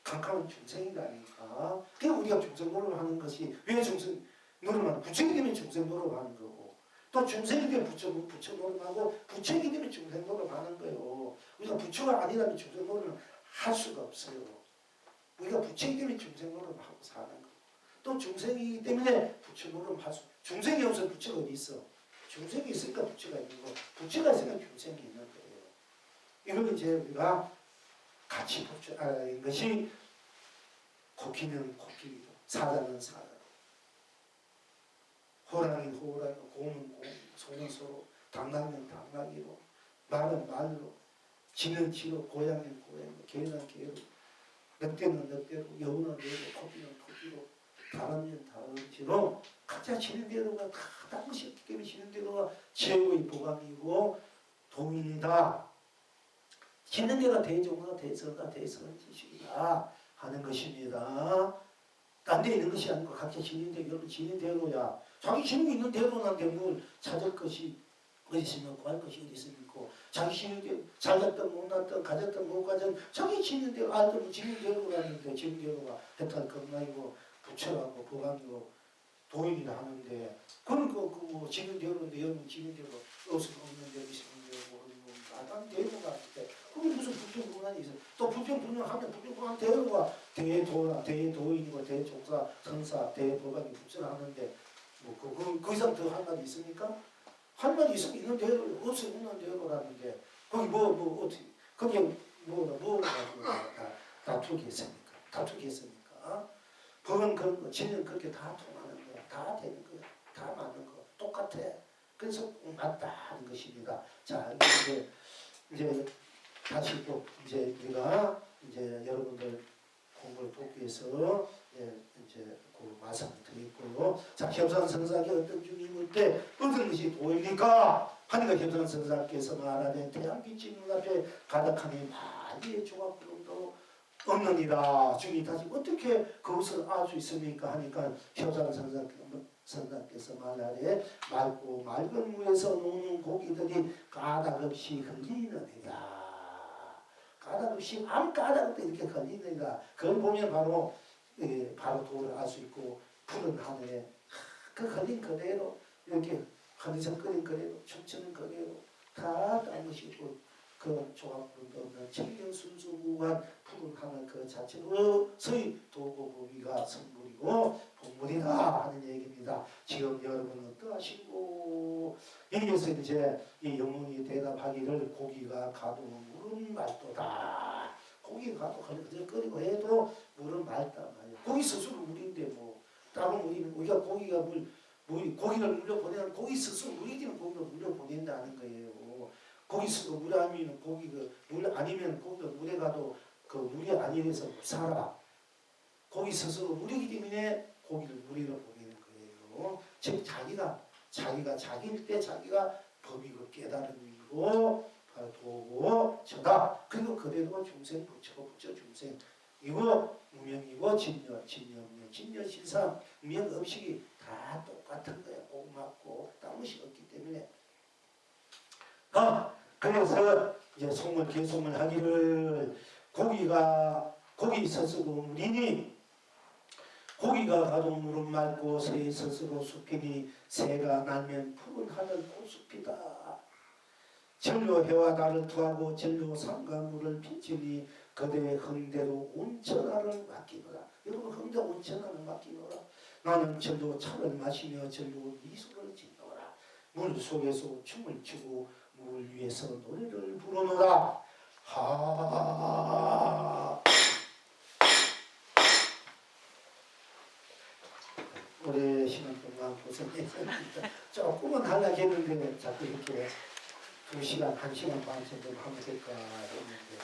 강함한 중생이라니까. 그러니까 우리가 중생 노릇을 하는 것이 왜 중생 노릇을 하는 부처이기 때문에 중생 노릇을 하는 거고 또 중생이기 때문에 부처 노릇을 하고 부처이기 때문에 중생 노릇을 하는 거예요. 우리가 부처가 아니라면 중생 노릇을 할 수가 없어요. 우리가 부처이기 때문에 중생 노릇을 하고 사는 거고 또 중생이기 때문에 부처 노릇을 할 수 중생이 없어서 부처가 어디 있어. 중생이 있으니까 부처가 있는 거, 부처가 있으니까 중생이 있는 거예요. 이걸 이제 우리가 같이 봅시다. 이것이 코끼리는 코끼리로, 사자는 사자로, 호랑이는 호랑이로, 곰은 곰, 소는 소로, 당나귀는 당나귀로, 말은 말로, 쥐는 쥐로, 고양이는 고양이로, 개는 개로, 늑대는 늑대로, 여우는 여우로, 토끼는 토끼로, 다람쥐는 다람쥐로 각자 지는 대로가 다 다른 것이 없기 때문에 지는 대로가 최고의 보감이고 도인이다. 지는 대가 대종사, 대선사, 대선지식이다 하는 것입니다. 딴 데 있는 것이 아니고 각자 지는 대로 지는 대로야. 자기 지는 있는 대로는데 뭘 찾을 것이 어디 있으면 구할 것이 어디 있습니까? 자기 지는 대로 잘났든 못났든 가졌든 못 가졌든 자기 지는 대로 알던 지는 대로라는데 지는 대로가 해탈 겁나이고 부처라고 보감이고 도인이라 하는데 그건 뭐 지는 대로인데 여러분 지는 대로 없으면 없는 대로 있으면 대로 모르는 건 대로가 아닌데 그게 무슨 불평불만이 있어요. 또 불평불만하면 불평불만 대로가 대도라 대도인이고 대종사 선사 대보감이 부처하는데 뭐 그 이상 더 할 말이 있습니까? 할 말이 있으면 있는 대로 없으면 없는 대로라는데 거기 뭐 어떻게 거기에 뭐를 가지고 다투겠습니까? 다투겠습니까? 법은 그런 거, 진리는 그렇게 다 통하는 거야. 다 되는 거야. 다 맞는 거. 똑같아. 그래서 맞다 하는 것입니다. 자, 이제 다시 또 이제 우리가 이제 여러분들 공부를 돕기 위해서 이제 그 말씀을 드리고요. 자, 협상성사께 어떤 중임일 때 어떤 것이 도입니까? 하니까 협상성사께서 말하는 태양빛이 눈앞에 가득하니 많이 조각구름도 없느니라. 주님 다시 어떻게 그것을 알 수 있습니까? 하니까 협상성사께서 말하되 맑고 맑은 물에서 노는 고기들이 까닭없이 흘리느니라. 까닭없이 아무 까닭 없이 이렇게 흘리느니라. 그걸 보면 바로 도를 알 수 있고 푸른 하늘에 그 흘린 그대로 이렇게 흐리적거린 그대로 춤추는 그대로 다 딴 것이 있고 그 조합군도 없는 청경순수무한 푸른 하늘 그 자체로서의 도고보미가 선물이고 복물이다 하는 얘기입니다. 지금 여러분은 어떠하시고 여기서 이제 이 영혼이 대답하기를 고기가 가도 물은 맑도다. 고기가 가도 흐적거리고 해도 물은 맑다 말이야. 고기 스스로 물인데 뭐 다른 물이는 우리가 고기가 고기를 물려보내는 고기 스스로 물이기는 고기를 물려보낸다는 거예요. 고기 스스로 물 아니면 물 아니면 고기가 물에 가도 그 물이 아니라서 못 살아. 고기 스스로 물이기 때문에 고기를 물이로 보내는 거예요. 즉 자기가 자기일 때 자기가 법이고 깨달음이고 바로 도고 저다. 그리고 그대로 중생 부처고 부처 중생 이거 무명이고 진여 실상 무명 음식이 다 똑같은 거야. 꼭 맞고 땀없이 없기 때문에 그래서 이제 송을 개송을 하기를 고기 스스로 물이니 고기가 가도 물은 맑고 새 스스로 숲이니 새가 날면 푸른 하늘 꽃숲이다. 진로 해와 달을 투하고 진로 삼가 물을 비치니 그대의 흥대로 온천하를 맡기노라. 여러분 흥대 온천하를 맡기노라. 나는 진로 차를 마시며 진로 미소를 짓노라. 물 속에서 춤을 추고 물 위에서 노래를 부르노라. 오래 시간 동안 고생했습니다. 조금은 하려했는데 자꾸 이렇게 2시간, 1시간 반 정도 하면 될까 했는데